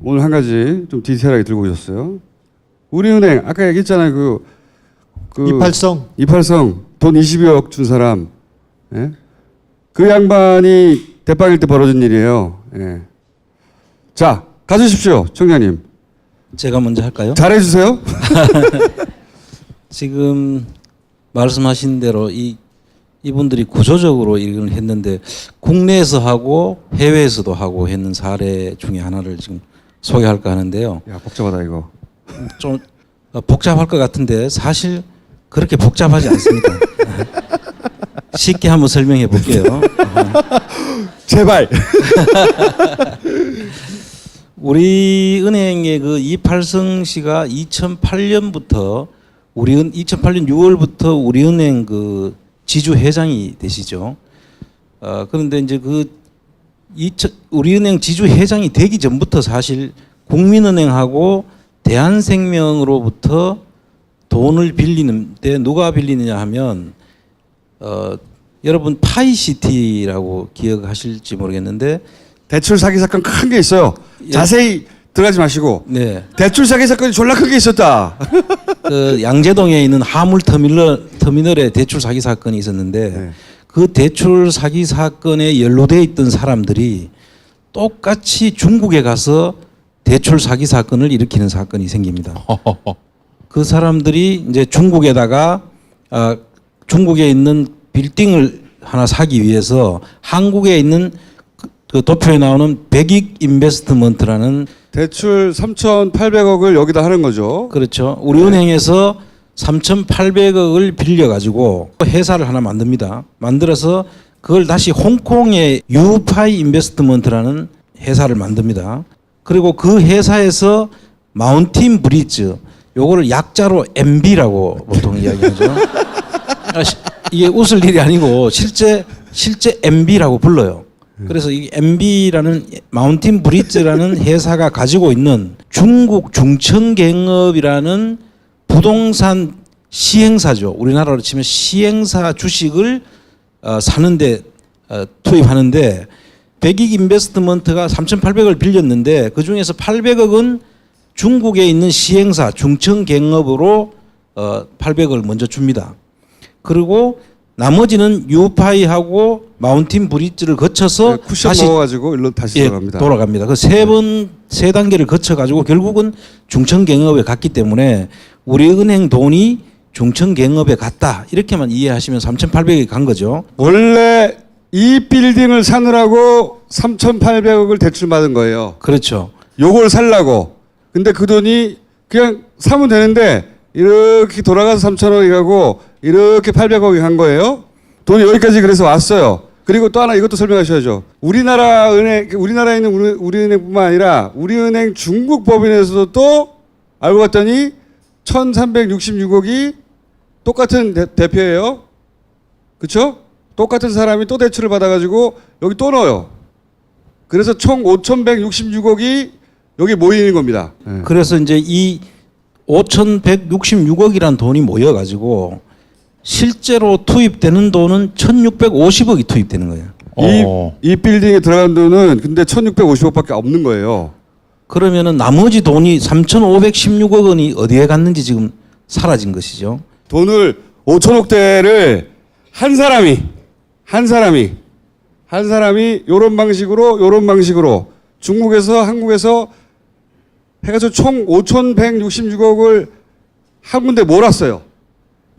오늘 한 가지 좀 디테일하게 들고 오셨어요. 우리은행 아까 얘기했잖아요. 이팔성 돈 20억 준 사람. 예? 그 양반이 대빵일 때 벌어진 일이에요. 예. 자, 가주십시오, 청장님. 제가 먼저 할까요? 잘해주세요. 지금 말씀하신 대로 이분들이 구조적으로 이걸 했는데 국내에서 하고 해외에서도 하고 했는 사례 중에 하나를 지금 소개할까 하는데요. 야, 복잡하다 이거. 좀 복잡할 것 같은데 사실 그렇게 복잡하지 않습니다. 쉽게 한번 설명해 볼게요. 제발. 우리 은행의 그 이팔성 씨가 2008년부터 2008년 6월부터 우리은행 그 지주 회장이 되시죠. 그런데 이제 우리은행 지주 회장이 되기 전부터 사실 국민은행하고 대한생명으로부터 돈을 빌리는데 누가 빌리느냐 하면 여러분 파이시티라고 기억하실지 모르겠는데 대출 사기 사건 큰 게 있어요. 자세히 들어가지 마시고. 네. 대출 사기 사건이 졸라 큰 게 있었다. 그 양재동에 있는 화물 터미널에 대출 사기 사건이 있었는데 네. 그 대출 사기 사건에 연루돼 있던 사람들이 똑같이 중국에 가서 대출 사기 사건을 일으키는 사건이 생깁니다. 그 사람들이 이제 중국에다가 중국에 있는 빌딩을 하나 사기 위해서 한국에 있는 그 도표에 나오는 백익 인베스트먼트라는 대출 3,800억을 여기다 하는 거죠. 그렇죠. 우리은행에서 3,800억을 빌려가지고 회사를 하나 만듭니다. 만들어서 그걸 다시 홍콩의 유파이 인베스트먼트라는 회사를 만듭니다. 그리고 그 회사에서 마운틴 브리지, 요거를 약자로 MB라고 보통 이야기하죠. 이게 웃을 일이 아니고 실제 MB라고 불러요. 그래서 이 MB라는 마운틴 브리지라는 회사가 가지고 있는 중국 중천갱업이라는 부동산 시행사죠. 우리나라로 치면 시행사 주식을 사는데 투입하는데 백익 인베스트먼트가 3,800억을 빌렸는데 그 중에서 800억은 중국에 있는 시행사 중천갱업으로 800억을 먼저 줍니다. 그리고 나머지는 유파이하고 마운틴 브리지를 거쳐서 쿠션 다시 먹어가지고 일로 다시 돌아갑니다. 돌아갑니다. 그 세 단계를 거쳐가지고 결국은 중천갱업에 갔기 때문에 우리은행 돈이 중천갱업에 갔다 이렇게만 이해하시면 3,800억이 간 거죠. 원래 이 빌딩을 사느라고 3,800억을 대출 받은 거예요. 그렇죠. 요걸 살라고. 근데 그 돈이 그냥 사면 되는데 이렇게 돌아가서 3,000억이 가고 이렇게 800억이 간 거예요. 돈이 여기까지 그래서 왔어요. 그리고 또 하나 이것도 설명하셔야죠. 우리나라에 있는 우리은행뿐만 아니라 우리은행 중국 법인에서도 또 알고 봤더니 1,366억이 똑같은 대표예요. 그렇죠? 똑같은 사람이 또 대출을 받아가지고 여기 또 넣어요. 그래서 총 5,166억이 여기 모이는 겁니다. 네. 그래서 이제 이 5,166억이란 돈이 모여가지고 실제로 투입되는 돈은 1,650억이 투입되는 거예요. 이 빌딩에 들어간 돈은 근데 1,650억밖에 없는 거예요. 그러면은 나머지 돈이 3,516억 원이 어디에 갔는지 지금 사라진 것이죠. 돈을 5천억대를 한 사람이 요런 방식으로 중국에서 한국에서 해가지고 총 5,166억을 한 군데 몰았어요.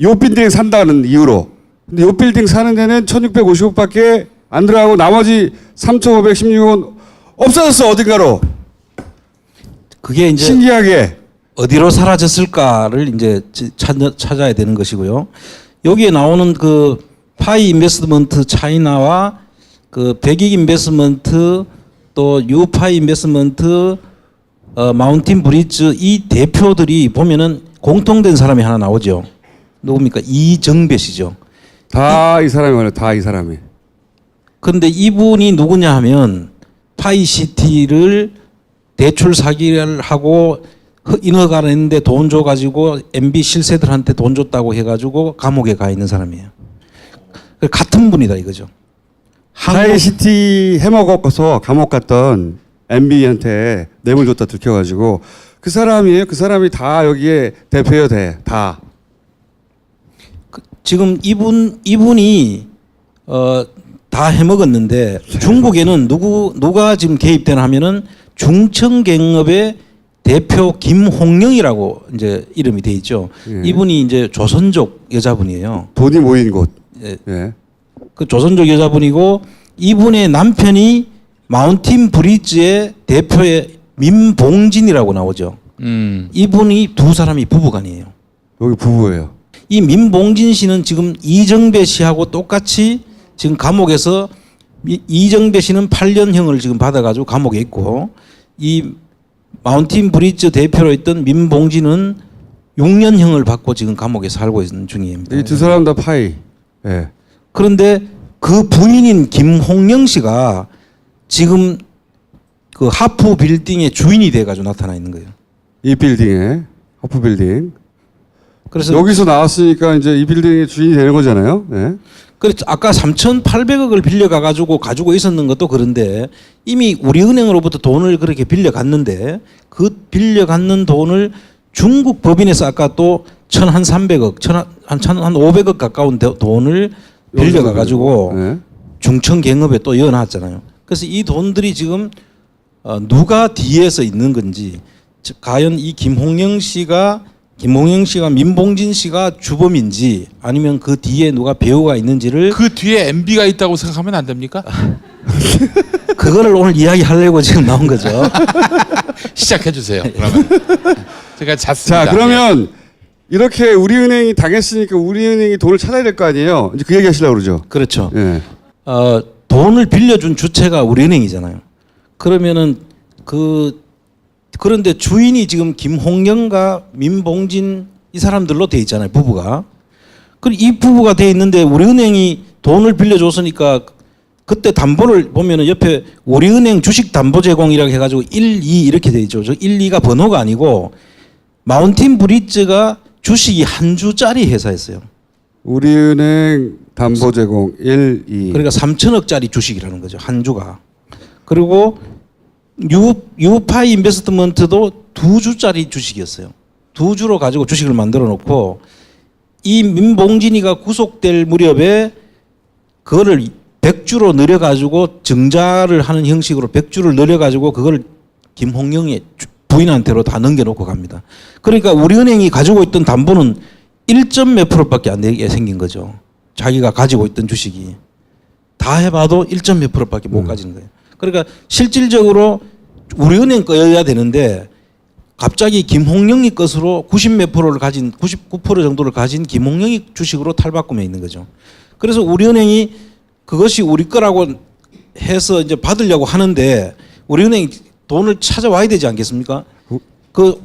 요 빌딩 산다는 이유로. 근데 요 빌딩 사는 데는 1,650억밖에 안 들어가고 나머지 3,516억은 없어졌어 어딘가로. 그게 이제 신기하게 어디로 사라졌을까를 이제 찾아야 되는 것이고요. 여기에 나오는 그 파이 인베스트먼트 차이나와 그 백익 인베스트먼트 또 유파이 인베스트먼트 마운틴 브리지 이 대표들이 보면은 공통된 사람이 하나 나오죠. 누굽니까? 이정배 씨죠. 다 이 사람이 말이에요. 다 이 사람이. 그런데 이분이 누구냐 하면 파이시티를 대출 사기를 하고 인허가를 했는데 돈 줘가지고 MB 실세들한테 돈 줬다고 해가지고 감옥에 가 있는 사람이에요. 같은 분이다 이거죠. 하이시티 해먹어서 감옥 갔던 MB한테 뇌물 줬다 들켜가지고 그 사람이에요. 그 사람이 다 여기에 대표여 돼. 다. 지금 이분이 다 해먹었는데 중국에는 누가 지금 개입되나 하면은 중청갱업의 대표 김홍영이라고 이제 이름이 돼 있죠. 예. 이분이 이제 조선족 여자분이에요. 돈이 모인 곳. 예. 예. 그 조선족 여자분이고 이분의 남편이 마운틴 브리지의 대표의 민봉진이라고 나오죠. 이분이 두 사람이 부부간이에요. 여기 부부예요. 이 민봉진 씨는 지금 이정배 씨하고 똑같이 지금 감옥에서 이정배 씨는 8년형을 지금 받아가지고 감옥에 있고 이 마운틴 브리지 대표로 있던 민봉진은 6년형을 받고 지금 감옥에 살고 있는 중입니다. 이 두 사람 다 파이. 예. 그런데 그 부인인 김홍영 씨가 지금 그 하프 빌딩의 주인이 돼가지고 나타나 있는 거예요. 이 빌딩에 하프 빌딩. 그래서 여기서 나왔으니까 이제 이 빌딩의 주인이 되는 거잖아요. 예. 그래서 아까 3,800억을 빌려가 가지고 있었는 것도 그런데 이미 우리은행으로부터 돈을 그렇게 빌려갔는데 그 빌려갔는 돈을 중국 법인에서 아까 또 1,300억, 한 1,500억 가까운 돈을 빌려가 가지고 예. 중청갱업에 또 이어놨잖아요. 그래서 이 돈들이 지금 누가 뒤에서 있는 건지 즉 과연 이 김홍영 씨가 민봉진 씨가 주범인지 아니면 그 뒤에 누가 배우가 있는지를 그 뒤에 MB가 있다고 생각하면 안 됩니까? 그거를 오늘 이야기하려고 지금 나온 거죠. 시작해 주세요. 그러면 제가 잤습니다. 자, 그러면 이렇게 우리은행이 당했으니까 우리은행이 돈을 찾아야 될 거 아니에요. 이제 그 얘기 하시려고 그러죠. 그렇죠. 예. 돈을 빌려준 주체가 우리은행이잖아요. 그러면은 그런데 주인이 지금 김홍영과 민봉진 이 사람들로 돼 있잖아요. 부부가. 그리고 이 부부가 돼 있는데 우리은행이 돈을 빌려줬으니까 그때 담보를 보면은 옆에 우리은행 주식 담보 제공이라고 해가지고 1, 2 이렇게 돼 있죠. 저 1, 2가 번호가 아니고 마운틴 브리지가 주식이 한 주짜리 회사였어요. 우리은행 담보 제공 1, 2. 그러니까 3천억짜리 주식이라는 거죠. 한 주가. 그리고 유파이 인베스트먼트도 2주짜리 주식이었어요. 2주로 가지고 주식을 만들어 놓고 이 민봉진이가 구속될 무렵에 그거를 100주로 늘려가지고 증자를 하는 형식으로 100주를 늘려가지고 그걸 김홍영의 부인한테로 다 넘겨놓고 갑니다. 그러니까 우리은행이 가지고 있던 담보는 1점 몇 프로밖에 안 되게 생긴 거죠. 자기가 가지고 있던 주식이. 다 해봐도 1점 몇 프로밖에 못 가지는 거예요. 그러니까 실질적으로 우리은행 거여야 되는데 갑자기 김홍영이 것으로 90 몇 프로를 가진 99% 정도를 가진 김홍영이 주식으로 탈바꿈해 있는 거죠. 그래서 우리은행이 그것이 우리 거라고 해서 이제 받으려고 하는데 우리은행이 돈을 찾아와야 되지 않겠습니까? 그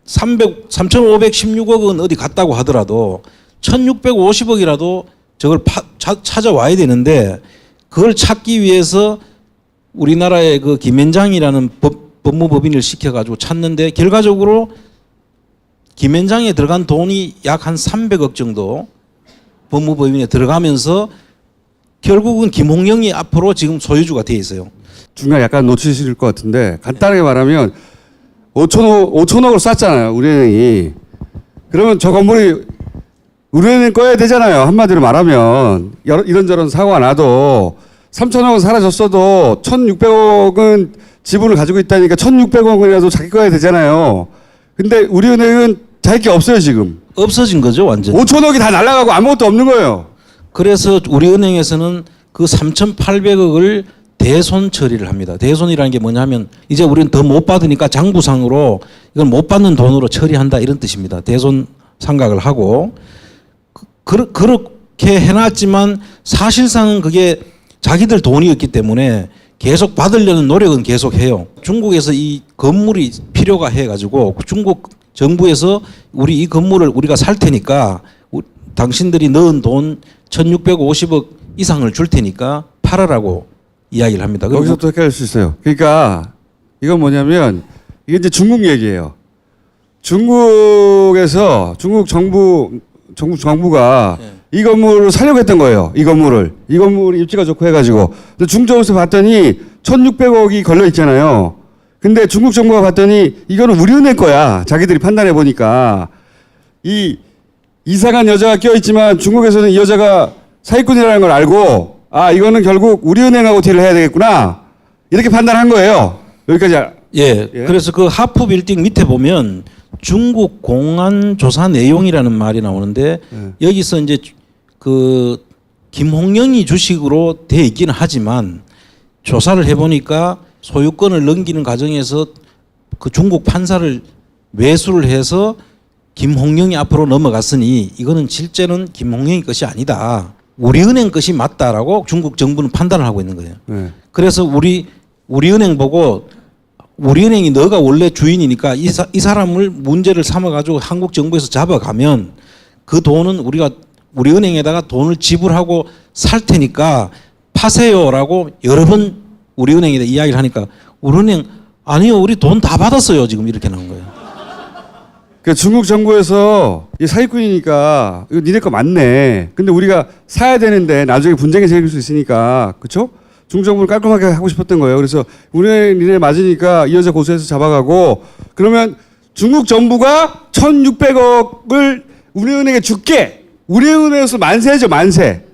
3,516억은 어디 갔다고 하더라도 1,650억이라도 저걸 찾아와야 되는데 그걸 찾기 위해서 우리나라의 그 김현장이라는 법무법인을 시켜가지고 찾는데 결과적으로 김현장에 들어간 돈이 약 한 300억 정도 법무법인에 들어가면서 결국은 김홍영이 앞으로 지금 소유주가 돼 있어요. 중간 약간 놓치실 것 같은데 간단하게 말하면 5천억을 쐈잖아요. 우리은행이. 그러면 저 건물이 우리은행 꺼야 되잖아요. 한마디로 말하면 이런저런 사고가 나도 3천억은 사라졌어도 1,600억은 지분을 가지고 있다니까 1,600억이라도 자기 꺼야 되잖아요. 근데 우리은행은 자기 게 없어요 지금. 없어진 거죠 완전히. 5천억이 다 날아가고 아무것도 없는 거예요. 그래서 우리은행에서는 그 3,800억을 대손 처리를 합니다. 대손이라는 게 뭐냐면 이제 우리는 더 못 받으니까 장부상으로 이건 못 받는 돈으로 처리한다 이런 뜻입니다. 대손 상각을 하고 그렇게 해놨지만 사실상은 그게 자기들 돈이었기 때문에 계속 받으려는 노력은 계속 해요. 중국에서 이 건물이 필요가 해가지고 중국 정부에서 우리 이 건물을 우리가 살 테니까 당신들이 넣은 돈 1,650억 이상을 줄 테니까 팔아라고 이야기를 합니다. 여기서 또 헷갈릴 수 있어요. 그러니까 이건 뭐냐면 이게 이제 중국 얘기예요. 중국에서 중국 정부가 이 건물을 사려고 했던 거예요. 이 건물이 입지가 좋고 해가지고. 근데 중정부에서 봤더니 1,600억이 걸려 있잖아요. 근데 중국 정부가 봤더니 이거는 우리은행 거야. 자기들이 판단해 보니까 이 이상한 여자가 껴 있지만 중국에서는 이 여자가 사기꾼이라는 걸 알고 아 이거는 결국 우리은행하고 딜을 해야 되겠구나 이렇게 판단한 거예요. 여기까지. 예. 그래서 그 하프 빌딩 밑에 보면 중국 공안 조사 내용이라는 말이 나오는데 여기서 이제 그 김홍영이 주식으로 돼 있기는 하지만 조사를 해보니까 소유권을 넘기는 과정에서 그 중국 판사를 외수를 해서 김홍영이 앞으로 넘어갔으니 이거는 실제는 김홍영이 것이 아니다. 우리은행 것이 맞다라고 중국 정부는 판단을 하고 있는 거예요. 그래서 우리은행 보고 우리은행이 너가 원래 주인이니까 이 사람을 문제를 삼아가지고 한국 정부에서 잡아가면 그 돈은 우리은행에다가 돈을 지불하고 살 테니까 파세요라고 여러 번 우리은행에다 이야기를 하니까 우리은행 아니요 우리 돈 다 받았어요 지금 이렇게 나온 거예요. 그 중국 정부에서 이 사기꾼이니까 이거 니네 거 맞네. 근데 우리가 사야 되는데 나중에 분쟁이 생길 수 있으니까 그렇죠? 중국 정부를 깔끔하게 하고 싶었던 거예요. 그래서 우리는 니네 맞으니까 이 여자 고소해서 잡아가고 그러면 중국 정부가 1,600억을 우리은행에 줄게. 우리은행에서 만세죠 만세.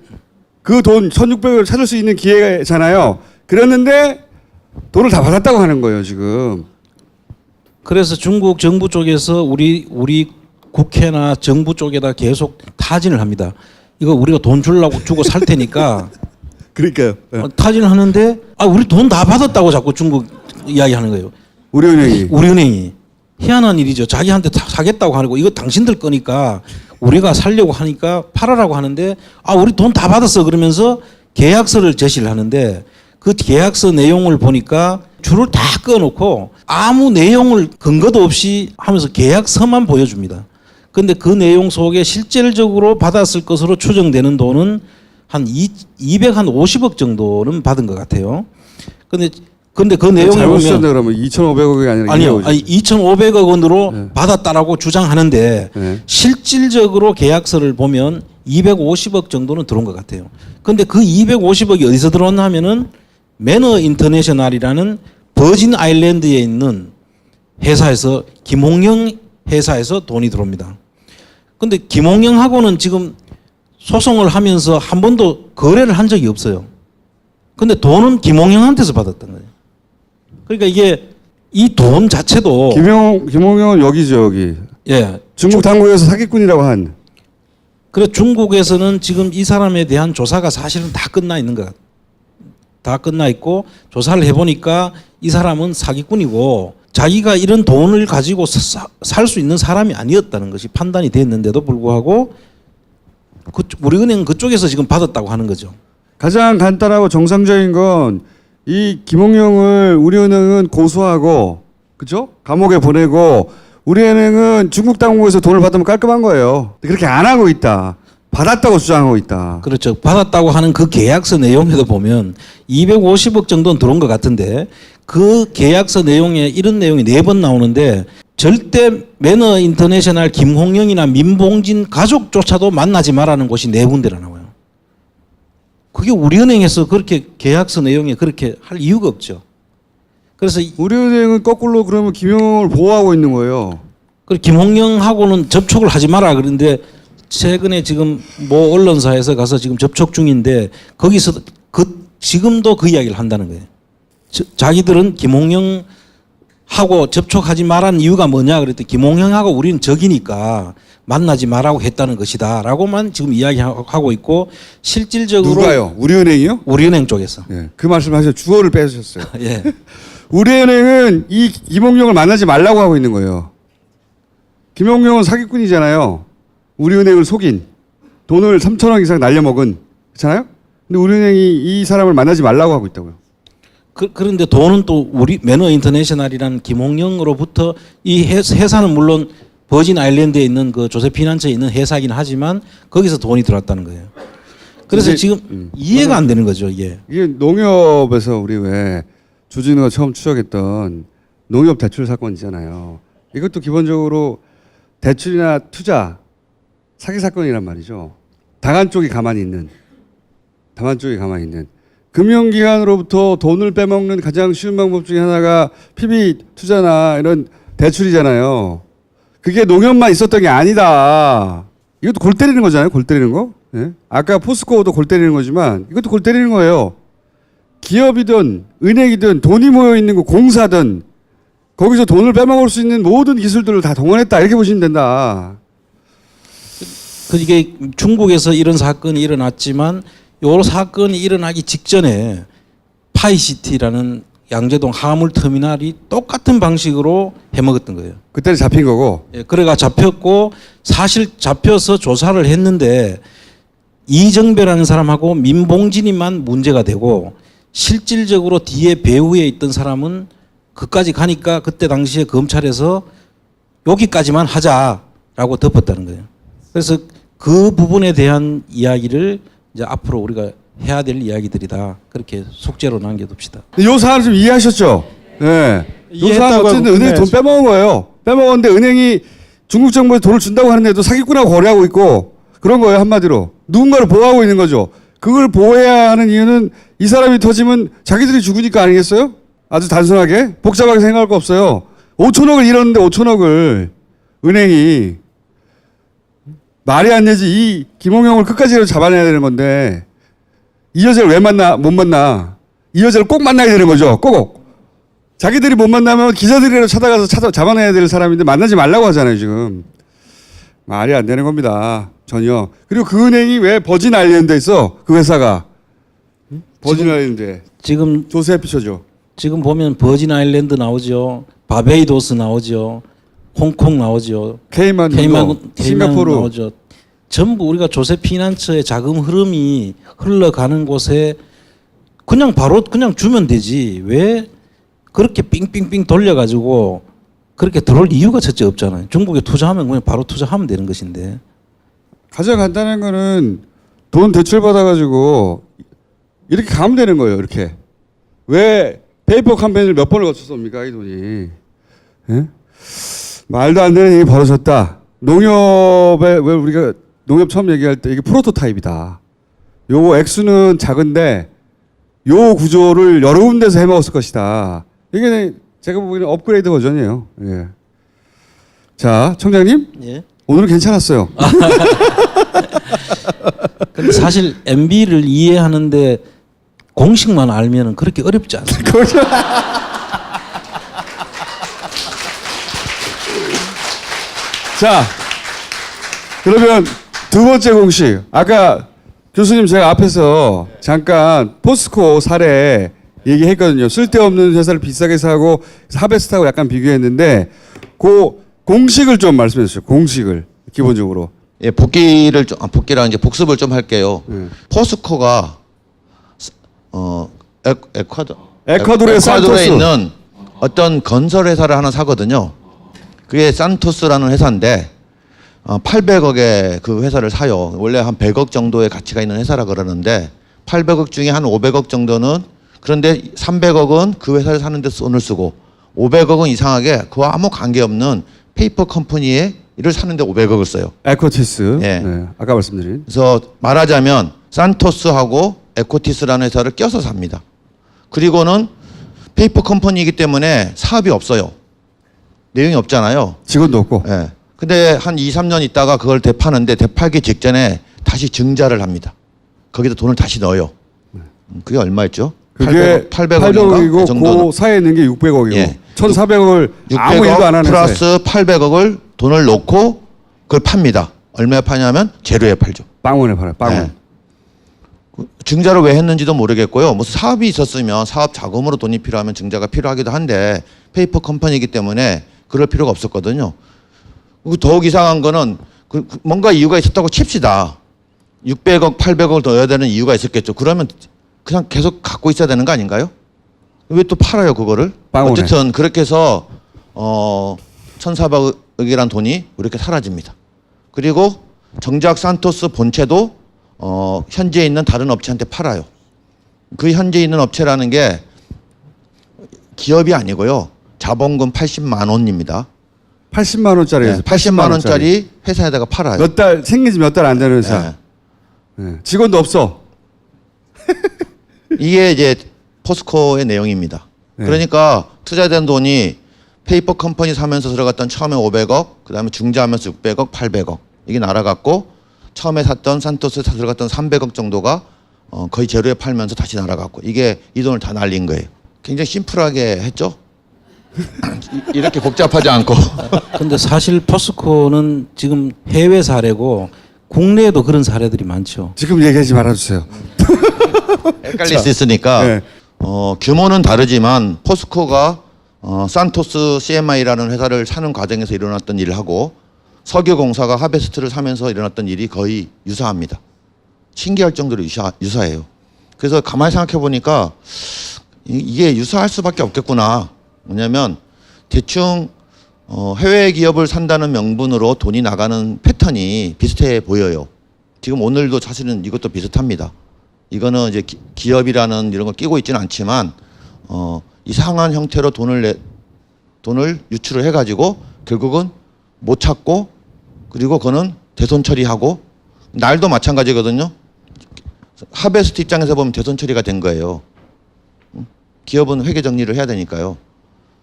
그 돈 1,600억을 찾을 수 있는 기회잖아요. 그랬는데 돈을 다 받았다고 하는 거예요 지금. 그래서 중국 정부 쪽에서 우리 국회나 정부 쪽에다 계속 타진을 합니다. 이거 우리가 돈 주고 살 테니까. 그러니까요. 타진을 하는데 우리 돈 다 받았다고 자꾸 중국 이야기하는 거예요. 우리은행이 희한한 일이죠. 자기한테 사겠다고 하고 이거 당신들 거니까 우리가 살려고 하니까 팔아라고 하는데 우리 돈 다 받았어 그러면서 계약서를 제시를 하는데 그 계약서 내용을 보니까 줄을 다 꺼놓고 아무 내용을 근거도 없이 하면서 계약서만 보여줍니다. 그런데 그 내용 속에 실질적으로 받았을 것으로 추정되는 돈은 한 250억 정도는 받은 것 같아요. 근데 그 내용을 잘못 보면 쓰는데 그러면 2,500억이 아니라 아니요. 2,500억 원으로 받았다라고 주장하는데 실질적으로 계약서를 보면 250억 정도는 들어온 것 같아요. 그런데 그 250억이 어디서 들어왔나 하면은 매너 인터내셔널이라는 버진 아일랜드에 있는 회사에서 김홍영 회사에서 돈이 들어옵니다. 그런데 김홍영하고는 지금 소송을 하면서 한 번도 거래를 한 적이 없어요. 근데 돈은 김홍영한테서 받았던 거예요. 그러니까 이게 이 돈 자체도 김홍영은 여기죠 여기. 예. 중국 당국에서 사기꾼이라고 한. 그래서 중국에서는 지금 이 사람에 대한 조사가 사실은 다 끝나 있는 것 같아요. 다 끝나 있고 조사를 해보니까 이 사람은 사기꾼이고 자기가 이런 돈을 가지고 살 수 있는 사람이 아니었다는 것이 판단이 됐는데도 불구하고 우리은행 그쪽에서 지금 받았다고 하는 거죠. 가장 간단하고 정상적인 건 이 김홍영을 우리은행은 고소하고, 그죠? 감옥에 보내고, 우리은행은 중국 당국에서 돈을 받으면 깔끔한 거예요. 그렇게 안 하고 있다. 받았다고 주장하고 있다. 그렇죠. 받았다고 하는 그 계약서 내용에도 보면 250억 정도는 들어온 것 같은데 그 계약서 내용에 이런 내용이 4번 나오는데 절대 매너 인터내셔널 김홍영이나 민봉진 가족조차도 만나지 말라는 곳이 4군데나 나와요. 그게 우리은행에서 그렇게 계약서 내용에 그렇게 할 이유가 없죠. 그래서 우리은행은 거꾸로 그러면 김홍영을 보호하고 있는 거예요. 그 김홍영하고는 접촉을 하지 마라 그런데 최근에 지금 모 언론사에서 가서 지금 접촉 중인데 거기서 지금도 그 이야기를 한다는 거예요. 자기들은 김홍영하고 접촉하지 말라는 이유가 뭐냐 그랬더니 김홍영하고 우리는 적이니까 만나지 말라고 했다는 것이다라고만 지금 이야기하고 있고 실질적으로 누가요? 우리은행이요? 우리은행 쪽에서. 예, 그 말씀하셔 주어를 빼주셨어요. 예. 우리은행은 이 김홍영을 만나지 말라고 하고 있는 거예요. 김홍영은 사기꾼이잖아요. 우리은행을 속인 돈을 3천억 이상 날려먹은 그렇잖아요. 근데 우리은행이 이 사람을 만나지 말라고 하고 있다고요. 그런데 돈은 또 우리 매너 인터내셔널이라는 김홍영으로부터 이 회사는 물론 버진 아일랜드에 있는 그 조세피난처에 있는 회사이긴 하지만 거기서 돈이 들어왔다는 거예요. 그래서 지금 이해가 안 되는 거죠, 이게. 이게 농협에서 우리 왜 주진우가 처음 추적했던 농협 대출 사건이잖아요. 이것도 기본적으로 대출이나 투자 사기 사건이란 말이죠. 당한 쪽이 가만히 있는 금융기관으로부터 돈을 빼먹는 가장 쉬운 방법 중에 하나가 PB 투자나 이런 대출이잖아요. 그게 농협만 있었던 게 아니다. 이것도 골 때리는 거잖아요. 골 때리는 거. 예? 아까 포스코도 골 때리는 거지만 이것도 골 때리는 거예요. 기업이든 은행이든 돈이 모여 있는 거 공사든 거기서 돈을 빼먹을 수 있는 모든 기술들을 다 동원했다 이렇게 보시면 된다. 이게 중국에서 이런 사건이 일어났지만 요 사건이 일어나기 직전에 파이시티라는 양재동 화물터미널이 똑같은 방식으로 해먹었던 거예요. 그때는 잡힌 거고. 예, 그래가 잡혔고 사실 잡혀서 조사를 했는데 이정배라는 사람하고 민봉진이만 문제가 되고 실질적으로 뒤에 배후에 있던 사람은 그까지 가니까 그때 당시에 검찰에서 여기까지만 하자라고 덮었다는 거예요. 그래서 그 부분에 대한 이야기를 이제 앞으로 우리가 해야 될 이야기들이다. 그렇게 속죄로 남겨둡시다. 요 사안 좀 이해하셨죠? 네. 요 사안 어쨌든 은행이 돈 빼먹은 거예요. 빼먹었는데 은행이 중국 정부에 돈을 준다고 하는데도 사기꾼하고 거래하고 있고 그런 거예요. 한마디로. 누군가를 보호하고 있는 거죠. 그걸 보호해야 하는 이유는 이 사람이 터지면 자기들이 죽으니까 아니겠어요? 아주 단순하게. 복잡하게 생각할 거 없어요. 5천억을 잃었는데 5천억을 은행이 말이 안 되지. 이 김홍영을 끝까지 잡아내야 되는 건데 이 여자를 왜 못 만나? 이 여자를 꼭 만나야 되는 거죠. 꼭. 자기들이 못 만나면 기자들이라도 찾아가서 잡아내야 될 사람인데 만나지 말라고 하잖아요, 지금. 말이 안 되는 겁니다. 전혀. 그리고 그 은행이 왜 버진 아일랜드에 있어? 그 회사가. 버진 아일랜드에. 지금 조세 피처죠. 지금 보면 버진 아일랜드 나오죠. 바베이도스 나오죠. 홍콩 나오죠. 케이만 싱가포르 나오죠. 전부 우리가 조세피난처의 자금 흐름이 흘러가는 곳에 그냥 바로 그냥 주면 되지. 왜 그렇게 삥삥삥 돌려가지고 그렇게 들어올 이유가 첫째 없잖아요. 중국에 투자하면 그냥 바로 투자하면 되는 것인데. 가장 간단한 거는 돈 대출 받아가지고 이렇게 가면 되는 거예요. 이렇게. 왜 페이퍼 캠페인을 몇 번을 거쳤습니까? 이 돈이. 예? 말도 안 되는 일이 벌어졌다. 농협에 왜 우리가 농협 처음 얘기할 때 이게 프로토타입이다. 요 액수는 작은데 요 구조를 여러 군데서 해먹었을 것이다. 이게 제가 보기에는 업그레이드 버전이에요. 예. 자, 청장님. 예. 오늘은 괜찮았어요. 근데 사실 MB를 이해하는데 공식만 알면은 그렇게 어렵지 않습니다. 자, 그러면 두 번째 공식. 아까 교수님 제가 앞에서 잠깐 포스코 사례 얘기했거든요. 쓸데없는 회사를 비싸게 사고 하베스트하고 약간 비교했는데 그 공식을 좀 말씀해 주세요. 공식을 기본적으로. 복기라는 이제 복습을 좀 할게요. 포스코가 에콰도르의 에콰도르에 산토스. 있는 어떤 건설 회사를 하나 사거든요. 그게 산토스라는 회사인데 800억에 그 회사를 사요. 원래 한 100억 정도의 가치가 있는 회사라 그러는데 800억 중에 한 500억 정도는, 그런데 300억은 그 회사를 사는 데 돈을 쓰고 500억은 이상하게 그와 아무 관계없는 페이퍼 컴퍼니의 일을 사는데 500억을 써요. 에코티스. 예. 네, 아까 말씀드린. 그래서 말하자면 산토스하고 에코티스라는 회사를 껴서 삽니다. 그리고는 페이퍼 컴퍼니이기 때문에 사업이 없어요. 내용이 없잖아요. 직원도 없고. 예. 근데 한 2, 3년 있다가 그걸 되파는데 되팔기 직전에 다시 증자를 합니다. 거기다 돈을 다시 넣어요. 그게 얼마였죠? 그게 800억이고 그 정도는. 그 사이에 있는 게 600억이고 예. 1,400억을 아무 일도 안 하는 회사에. 플러스 800억을 돈을 놓고 그걸 팝니다. 얼마에 파냐면 재료에 팔죠. 빵원에 팔아요. 빵원. 예. 증자를 왜 했는지도 모르겠고요. 무슨 사업이 있었으면 사업 자금으로 돈이 필요하면 증자가 필요하기도 한데 페이퍼 컴퍼니이기 때문에 그럴 필요가 없었거든요. 더욱 이상한 거는 뭔가 이유가 있었다고 칩시다. 600억, 800억을 넣어야 되는 이유가 있었겠죠. 그러면 그냥 계속 갖고 있어야 되는 거 아닌가요? 왜 또 팔아요 그거를? 빵원에. 어쨌든 그렇게 해서 1,400억이란 돈이 이렇게 사라집니다. 그리고 정작 산토스 본체도 현지에 있는 다른 업체한테 팔아요. 그 현지에 있는 업체라는 게 기업이 아니고요. 자본금 80만 원입니다. 80만 원짜리 회사. 80만 원짜리 회사에다가 팔아요. 몇 달 생긴 지 몇 달 안 되는 회사. 네. 네. 직원도 없어. 이게 이제 포스코의 내용입니다. 네. 그러니까 투자된 돈이 페이퍼 컴퍼니 사면서 들어갔던 처음에 500억, 그다음에 중자하면서 600억, 800억 이게 날아갔고 처음에 샀던 산토스에 들어갔던 300억 정도가 거의 제로에 팔면서 다시 날아갔고 이게 이 돈을 다 날린 거예요. 굉장히 심플하게 했죠. 이렇게 복잡하지 않고. 근데 사실 포스코는 지금 해외 사례고 국내에도 그런 사례들이 많죠. 지금 얘기하지 말아주세요. 헷갈릴 수 있으니까 네. 규모는 다르지만 포스코가 산토스 CMI라는 회사를 사는 과정에서 일어났던 일하고 석유공사가 하베스트를 사면서 일어났던 일이 거의 유사합니다. 신기할 정도로 유사해요. 그래서 가만히 생각해 보니까 이게 유사할 수밖에 없겠구나. 뭐냐면 대충 해외 기업을 산다는 명분으로 돈이 나가는 패턴이 비슷해 보여요. 지금 오늘도 사실은 이것도 비슷합니다. 이거는 이제 기업이라는 이런 걸 끼고 있지는 않지만 이상한 형태로 돈을 유출을 해가지고 결국은 못 찾고 그리고 그거는 대손 처리하고 날도 마찬가지거든요. 하베스트 입장에서 보면 대손 처리가 된 거예요. 기업은 회계 정리를 해야 되니까요.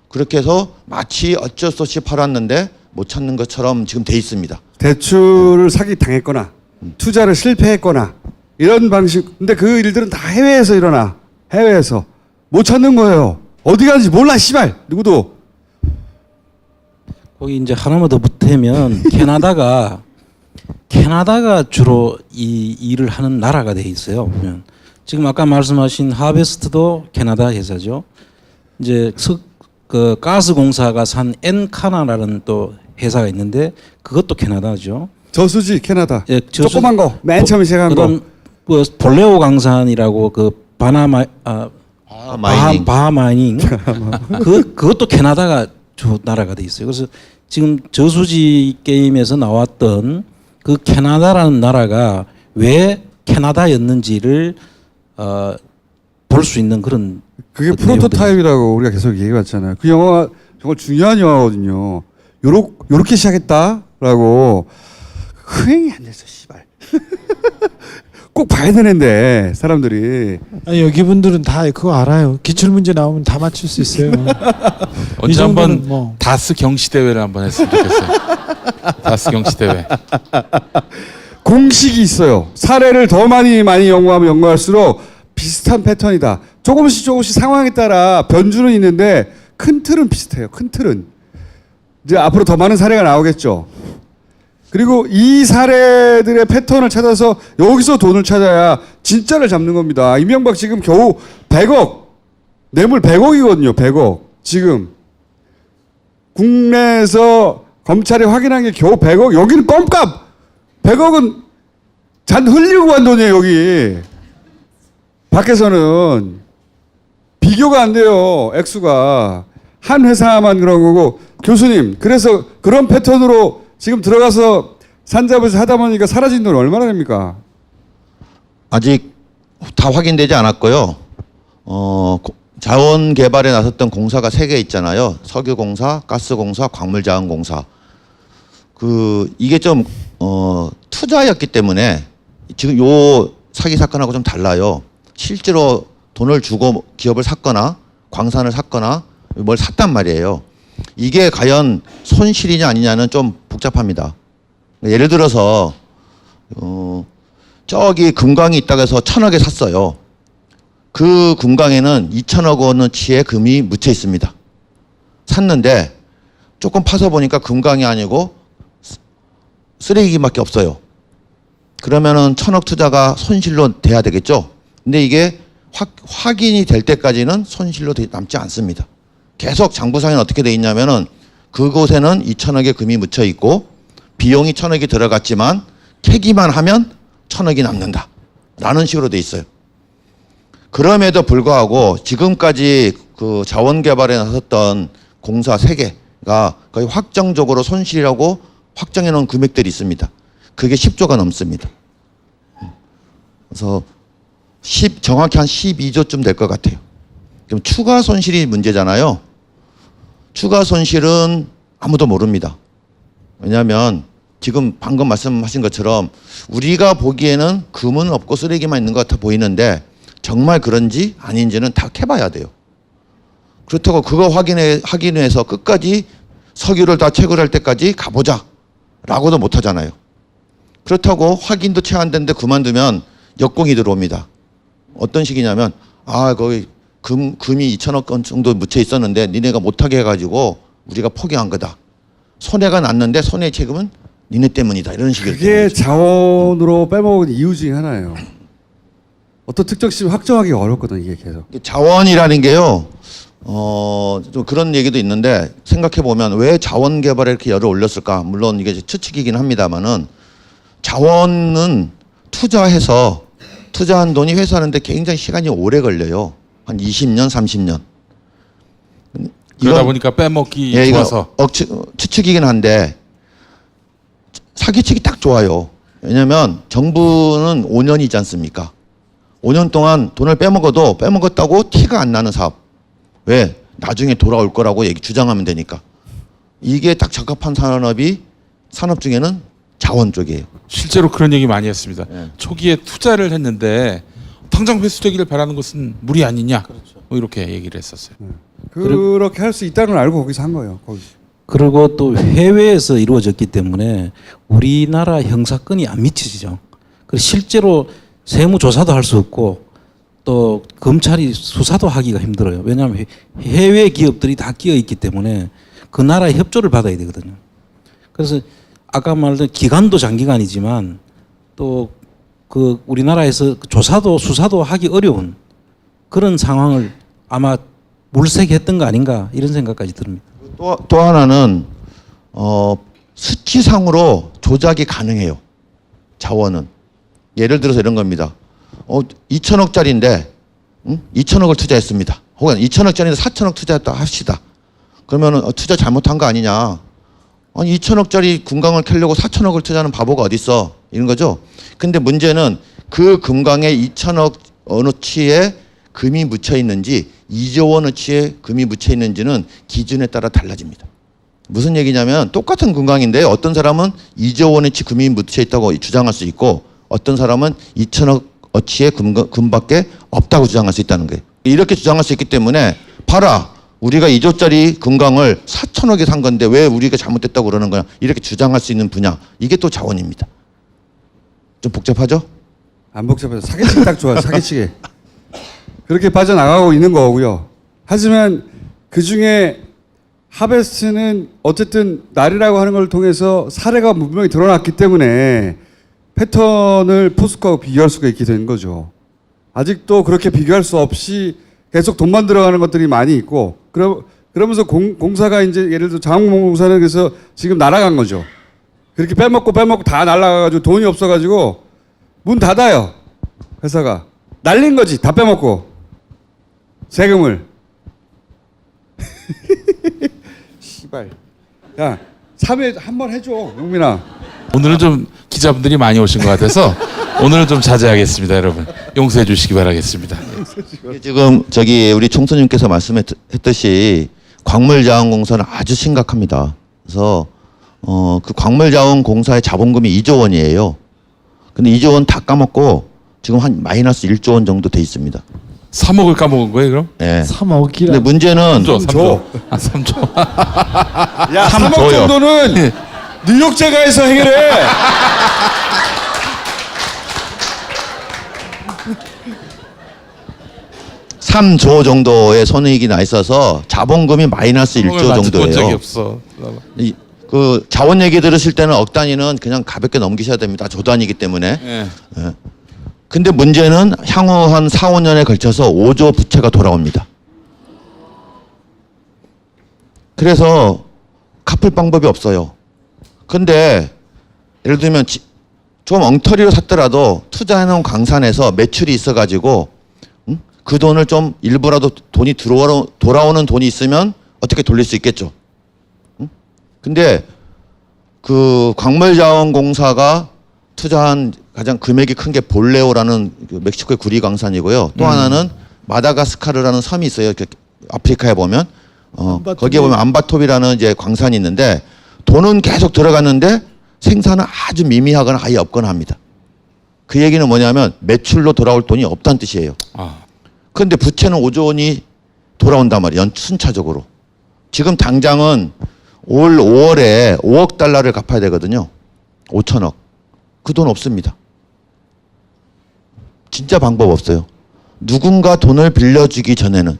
그렇게 해서 마치 어쩔 수 없이 팔았는데 못 찾는 것처럼 지금 돼 있습니다. 대출을 사기 당했거나 투자를 실패했거나 이런 방식. 근데 그 일들은 다 해외에서 일어나. 해외에서 못 찾는 거예요. 어디 가는지 몰라 씨발 누구도. 거기 이제 하나만 더 보태면 캐나다가 주로 이 일을 하는 나라가 돼 있어요. 보면 지금 아까 말씀하신 하베스트도 캐나다 회사죠. 이제 그 가스 공사가 산 엔카나라는 또 회사가 있는데 그것도 캐나다죠. 저수지 캐나다. 예, 조그만 거. 맨 처음에 시작한 거. 그 볼레오 강산이라고 그 바하마이닝 그것도 캐나다가 주 나라가 돼 있어요. 그래서 지금 저수지 게임에서 나왔던 그 캐나다라는 나라가 왜 캐나다였는지를 볼 수 있는 그런 그게 프로토타입이라고 우리가 계속 얘기해왔잖아요. 그 영화가 정말 중요한 영화거든요. 요렇게 시작했다라고 흥행이 안 됐어, 씨발. 꼭 봐야 되는데 사람들이. 아니 여기 분들은 다 그거 알아요. 기출 문제 나오면 다 맞출 수 있어요. 언제 한번 뭐. 다스 경시 대회를 한번 했으면 좋겠어요. 다스 경시 대회. 공식이 있어요. 사례를 더 많이 연구하면 연구할수록 비슷한 패턴이다. 조금씩 상황에 따라 변주는 있는데 큰 틀은 비슷해요. 큰 틀은. 이제 앞으로 더 많은 사례가 나오겠죠. 그리고 이 사례들의 패턴을 찾아서 여기서 돈을 찾아야 진짜를 잡는 겁니다. 이명박 지금 겨우 100억, 뇌물 100억이거든요. 100억. 지금 국내에서 검찰이 확인한 게 겨우 100억. 여기는 껌값. 100억은 잔 흘리고 간 돈이에요. 여기. 밖에서는 비교가 안 돼요. 액수가. 한 회사만 그런 거고. 교수님, 그래서 그런 패턴으로 지금 들어가서 산잡에서 하다 보니까 사라진 돈 얼마나 됩니까? 아직 다 확인되지 않았고요. 자원 개발에 나섰던 공사가 3개 있잖아요. 석유공사, 가스공사, 광물자원공사. 이게 좀 투자였기 때문에 지금 요 사기 사건하고 좀 달라요. 실제로 돈을 주고 기업을 샀거나 광산을 샀거나 뭘 샀단 말이에요. 이게 과연 손실이냐 아니냐는 좀 복잡합니다. 예를 들어서 저기 금광이 있다고 해서 1,000억에 샀어요. 그 금광에는 2,000억 원어치의 금이 묻혀 있습니다. 샀는데 조금 파서 보니까 금광이 아니고 쓰레기밖에 없어요. 그러면은 1,000억 투자가 손실로 돼야 되겠죠. 근데 이게 확인이 될 때까지는 손실로 남지 않습니다. 계속 장부상에는 어떻게 돼 있냐면은 그곳에는 2,000억의 금이 묻혀 있고 비용이 1,000억이 들어갔지만 캐기만 하면 1,000억이 남는다 라는 식으로 돼 있어요. 그럼에도 불구하고 지금까지 그 자원 개발에 나섰던 공사 3개가 거의 확정적으로 손실이라고 확정해 놓은 금액들이 있습니다. 그게 10조가 넘습니다. 그래서 정확히 한 12조쯤 될 것 같아요. 그럼 추가 손실이 문제잖아요. 추가 손실은 아무도 모릅니다. 왜냐하면 지금 방금 말씀하신 것처럼 우리가 보기에는 금은 없고 쓰레기만 있는 것 같아 보이는데 정말 그런지 아닌지는 다 캐봐야 돼요. 그렇다고 그거 확인해서 끝까지 석유를 다 채굴할 때까지 가보자 라고도 못하잖아요. 그렇다고 확인도 채 안 됐는데 그만두면 역공이 들어옵니다. 어떤 식이냐면 거기 금이 2,000억 원 정도 묻혀 있었는데 니네가 못하게 해가지고 우리가 포기한 거다. 손해가 났는데 손해 책임은 니네 때문이다. 이런 식의. 그게 자원으로 빼먹은 이유 중에 하나예요. 어떤 특정 시점 확정하기가 어렵거든 이게 계속. 자원이라는 게요. 좀 그런 얘기도 있는데 생각해 보면 왜 자원 개발에 이렇게 열을 올렸을까? 물론 이게 추측이긴 합니다만은 자원은 투자한 돈이 회수하는데 굉장히 시간이 오래 걸려요. 한 20년, 30년. 그러다 보니까 빼먹기 좋아서. 추측이긴 한데 사기치기 딱 좋아요. 왜냐하면 정부는 5년이지 않습니까? 5년 동안 돈을 빼먹었다고 티가 안 나는 사업. 왜? 나중에 돌아올 거라고 주장하면 되니까. 이게 딱 적합한 산업 중에는 자원 쪽이에요. 실제로 그런 얘기 많이 했습니다. 네. 초기에 투자를 했는데 당장 회수되기를 바라는 것은 무리 아니냐. 뭐 이렇게 얘기를 했었어요. 그렇게 할 수 있다는 걸 알고 거기서 한 거예요. 거기. 그리고 또 해외에서 이루어졌기 때문에 우리나라 형사권이 안 미치죠. 그래서 실제로 세무조사도 할 수 없고 또 검찰이 수사도 하기가 힘들어요. 왜냐하면 해외 기업들이 다 끼어 있기 때문에 그 나라의 협조를 받아야 되거든요. 그래서 아까 말한 기간도 장기간이지만 또 그 우리나라에서 조사도 수사도 하기 어려운 그런 상황을 아마 물색했던 거 아닌가 이런 생각까지 듭니다. 또 하나는 수치상으로 조작이 가능해요. 자원은. 예를 들어서 이런 겁니다. 2,000억짜리인데 2,000억을 투자했습니다. 혹은 2,000억짜리인데 4,000억 투자했다 합시다. 그러면 투자 잘못한 거 아니냐. 아니 2,000억짜리 금강을 캐려고 4,000억을 투자하는 바보가 어딨어. 이런 거죠. 근데 문제는 그 금강에 2,000억 어치의 금이 묻혀 있는지 2조 원어치의 금이 묻혀 있는지는 기준에 따라 달라집니다. 무슨 얘기냐면 똑같은 금강인데 어떤 사람은 2조 원어치 금이 묻혀 있다고 주장할 수 있고 어떤 사람은 2,000억 어치의 금밖에 없다고 주장할 수 있다는 거예요. 이렇게 주장할 수 있기 때문에 봐라. 우리가 2조짜리 금강을 4,000억에 산 건데 왜 우리가 잘못됐다고 그러는 거야. 이렇게 주장할 수 있는 분야. 이게 또 자원입니다. 좀 복잡하죠? 안 복잡해서 사기치기 딱 좋아요. 사기치기. 그렇게 빠져나가고 있는 거고요. 하지만 그중에 하베스트는 어쨌든 날이라고 하는 걸 통해서 사례가 분명히 드러났기 때문에 패턴을 포스코하고 비교할 수가 있게 된 거죠. 아직도 그렇게 비교할 수 없이 계속 돈만 들어가는 것들이 많이 있고 그러면서 공사가 이제 예를 들어 자원공사는 그래서 지금 날아간 거죠. 그렇게 빼먹고 다 날아가가지고 돈이 없어가지고 문 닫아요. 회사가. 날린 거지. 다 빼먹고 세금을. 씨발. 야 3회 한 번 해줘, 용민아. 오늘은 좀 기자분들이 많이 오신 것 같아서 오늘은 좀 자제하겠습니다, 여러분. 용서해 주시기 바라겠습니다. 지금 저기 우리 총수님께서 말씀했듯이 광물자원공사는 아주 심각합니다. 그래서 그 광물자원공사의 자본금이 2조 원이에요. 근데 2조 원 다 까먹고 지금 한 마이너스 1조 원 정도 돼 있습니다. 3억을 까먹은 거예요, 그럼? 네. 3억이라. 근데 문제는 3조. 아, 3조. 야 3억 줘요. 정도는 뉴욕제가에서 해결해. 삼 3조 정도의 손익이 나 있어서 자본금이 마이너스 1조 본 적이 정도예요. 없어. 그 자원 얘기 들으실 때는 억 단위는 그냥 가볍게 넘기셔야 됩니다. 조 단위이기 때문에. 예. 근데 문제는 향후 한 4, 5년에 걸쳐서 5조 부채가 돌아옵니다. 그래서 갚을 방법이 없어요. 근데 예를 들면 좀 엉터리로 샀더라도 투자해놓은 강산에서 매출이 있어가지고 그 돈을 좀 일부라도 돈이 돌아오는 돈이 있으면 어떻게 돌릴 수 있겠죠. 근데 그 광물자원공사가 투자한 가장 금액이 큰 게 볼레오라는 그 멕시코의 구리 강산이고요. 또 하나는 마다가스카르라는 섬이 있어요. 이렇게 아프리카에 보면 거기에 보면 암바톱이라는 이제 광산이 있는데 돈은 계속 들어갔는데 생산은 아주 미미하거나 아예 없거나 합니다. 그 얘기는 뭐냐면 매출로 돌아올 돈이 없다는 뜻이에요. 그런데 부채는 5조 원이 돌아온단 말이에요. 순차적으로. 지금 당장은 올 5월에 5억 달러를 갚아야 되거든요. 5천억. 그 돈 없습니다. 진짜 방법 없어요. 누군가 돈을 빌려주기 전에는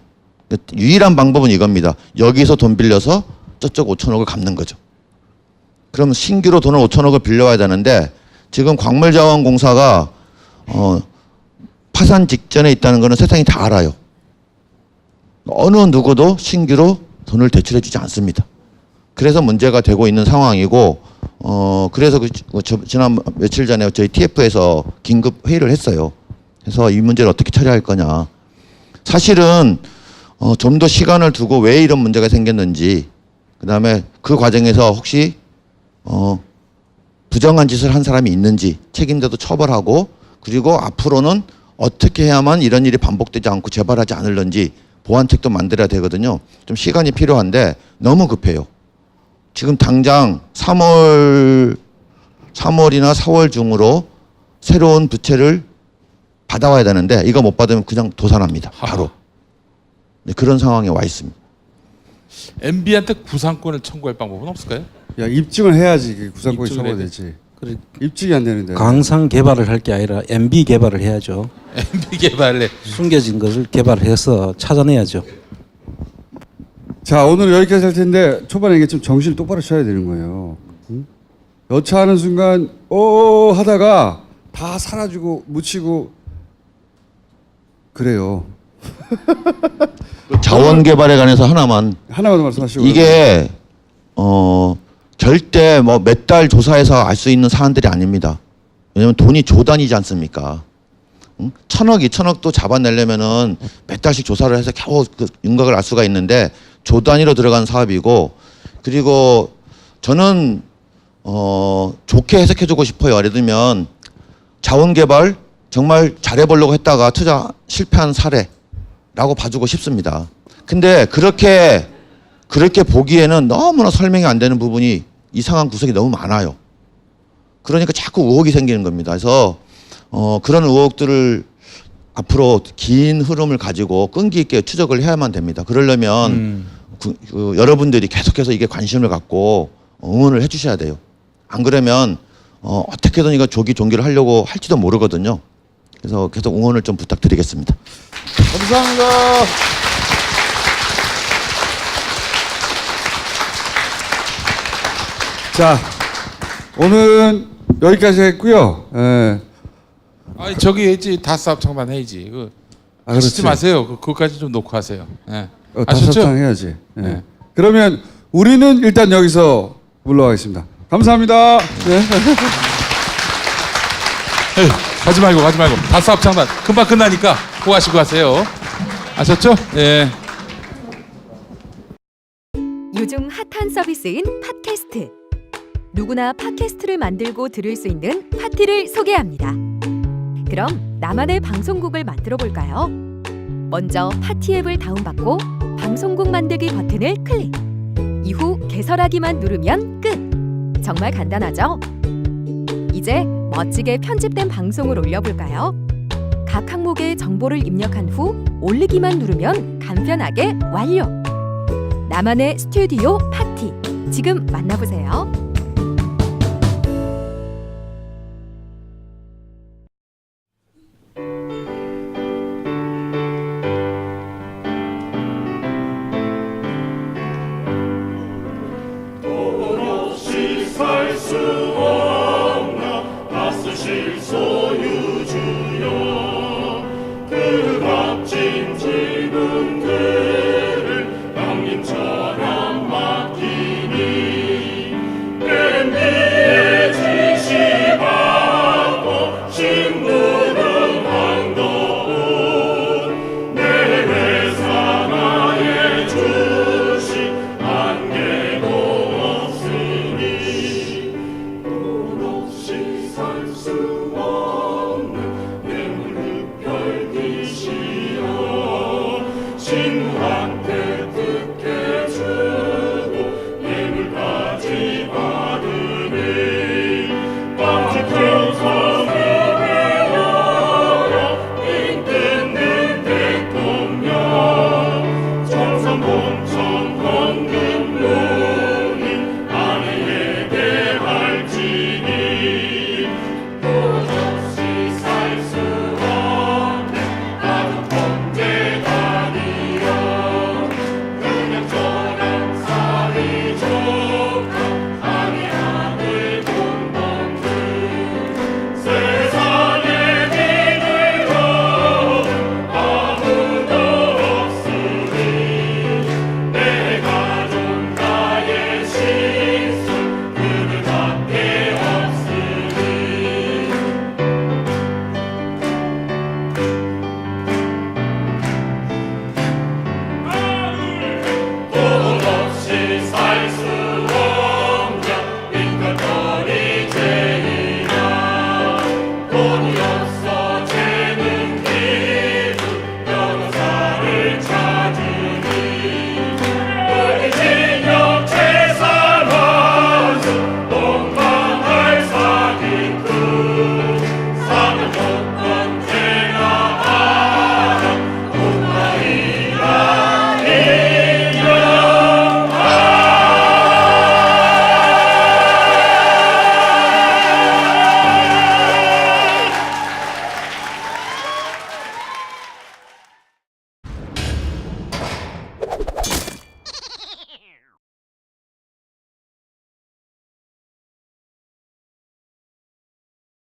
유일한 방법은 이겁니다. 여기서 돈 빌려서 저쪽 5천억을 갚는 거죠. 그럼 신규로 돈을 5천억을 빌려와야 되는데 지금 광물자원공사가 파산 직전에 있다는 것은 세상이 다 알아요. 어느 누구도 신규로 돈을 대출해 주지 않습니다. 그래서 문제가 되고 있는 상황이고 그래서 지난 며칠 전에 저희 TF에서 긴급 회의를 했어요. 그래서 이 문제를 어떻게 처리할 거냐. 사실은 좀 더 시간을 두고 왜 이런 문제가 생겼는지, 그다음에 그 과정에서 혹시 부정한 짓을 한 사람이 있는지 책임자도 처벌하고, 그리고 앞으로는 어떻게 해야만 이런 일이 반복되지 않고 재발하지 않을런지 보완책도 만들어야 되거든요. 좀 시간이 필요한데 너무 급해요. 지금 당장 3월이나 4월 중으로 새로운 부채를 받아와야 되는데 이거 못 받으면 그냥 도산합니다. 바로. 네, 그런 상황에 와 있습니다. MB한테 구상권을 청구할 방법은 없을까요? 야 입증을 해야지 그 구상권이 입증을 해야 청구되지. 입증이 안 되는데. 강상 개발을 할 게 아니라 MB 개발을 해야죠. MB 개발에 숨겨진 것을 개발해서 찾아내야죠. 자 오늘 여기까지 할 텐데 초반에 이게 좀 정신을 똑바로 쳐야 되는 거예요. 응? 여차하는 순간 하다가 다 사라지고 묻히고 그래요. 자원 개발에 관해서 하나만 하나만 더 말씀하시고. 이게 절대 뭐 몇 달 조사해서 알 수 있는 사안들이 아닙니다. 왜냐하면 돈이 조단이지 않습니까? 응? 1,000억도 잡아내려면은 몇 달씩 조사를 해서 겨우 그 윤곽을 알 수가 있는데 조 단위로 들어간 사업이고, 그리고 저는 좋게 해석해주고 싶어요. 예를 들면 자원 개발 정말 잘해보려고 했다가 투자 실패한 사례라고 봐주고 싶습니다. 근데 그렇게 보기에는 너무나 설명이 안 되는 부분이 이상한 구석이 너무 많아요. 그러니까 자꾸 의혹이 생기는 겁니다. 그래서 그런 의혹들을 앞으로 긴 흐름을 가지고 끈기 있게 추적을 해야만 됩니다. 그러려면 여러분들이 계속해서 이게 관심을 갖고 응원을 해주셔야 돼요. 안 그러면 어떻게든 이거 조기종기를 하려고 할지도 모르거든요. 그래서 계속 응원을 좀 부탁드리겠습니다. 감사합니다. 자, 오늘은 여기까지 했고요. 예. 아니 저기 해지 다스압 청반 해야지. 하시지 그렇지. 마세요. 그거까지 좀 놓고 하세요. 예. 다섯 아셨죠? 장 해야지. 예. 네. 그러면 우리는 일단 여기서 물러가겠습니다. 감사합니다. 네. 에휴. 가지 말고 다 사업장단 금방 끝나니까 그거 하시고 가세요. 아셨죠? 예. 요즘 핫한 서비스인 팟캐스트. 누구나 팟캐스트를 만들고 들을 수 있는 파티를 소개합니다. 그럼 나만의 방송국을 만들어 볼까요? 먼저 파티 앱을 다운받고 방송국 만들기 버튼을 클릭. 이후 개설하기만 누르면 끝. 정말 간단하죠? 이제 멋지게 편집된 방송을 올려볼까요? 각 항목의 정보를 입력한 후 올리기만 누르면 간편하게 완료. 나만의 스튜디오 파티. 지금 만나보세요.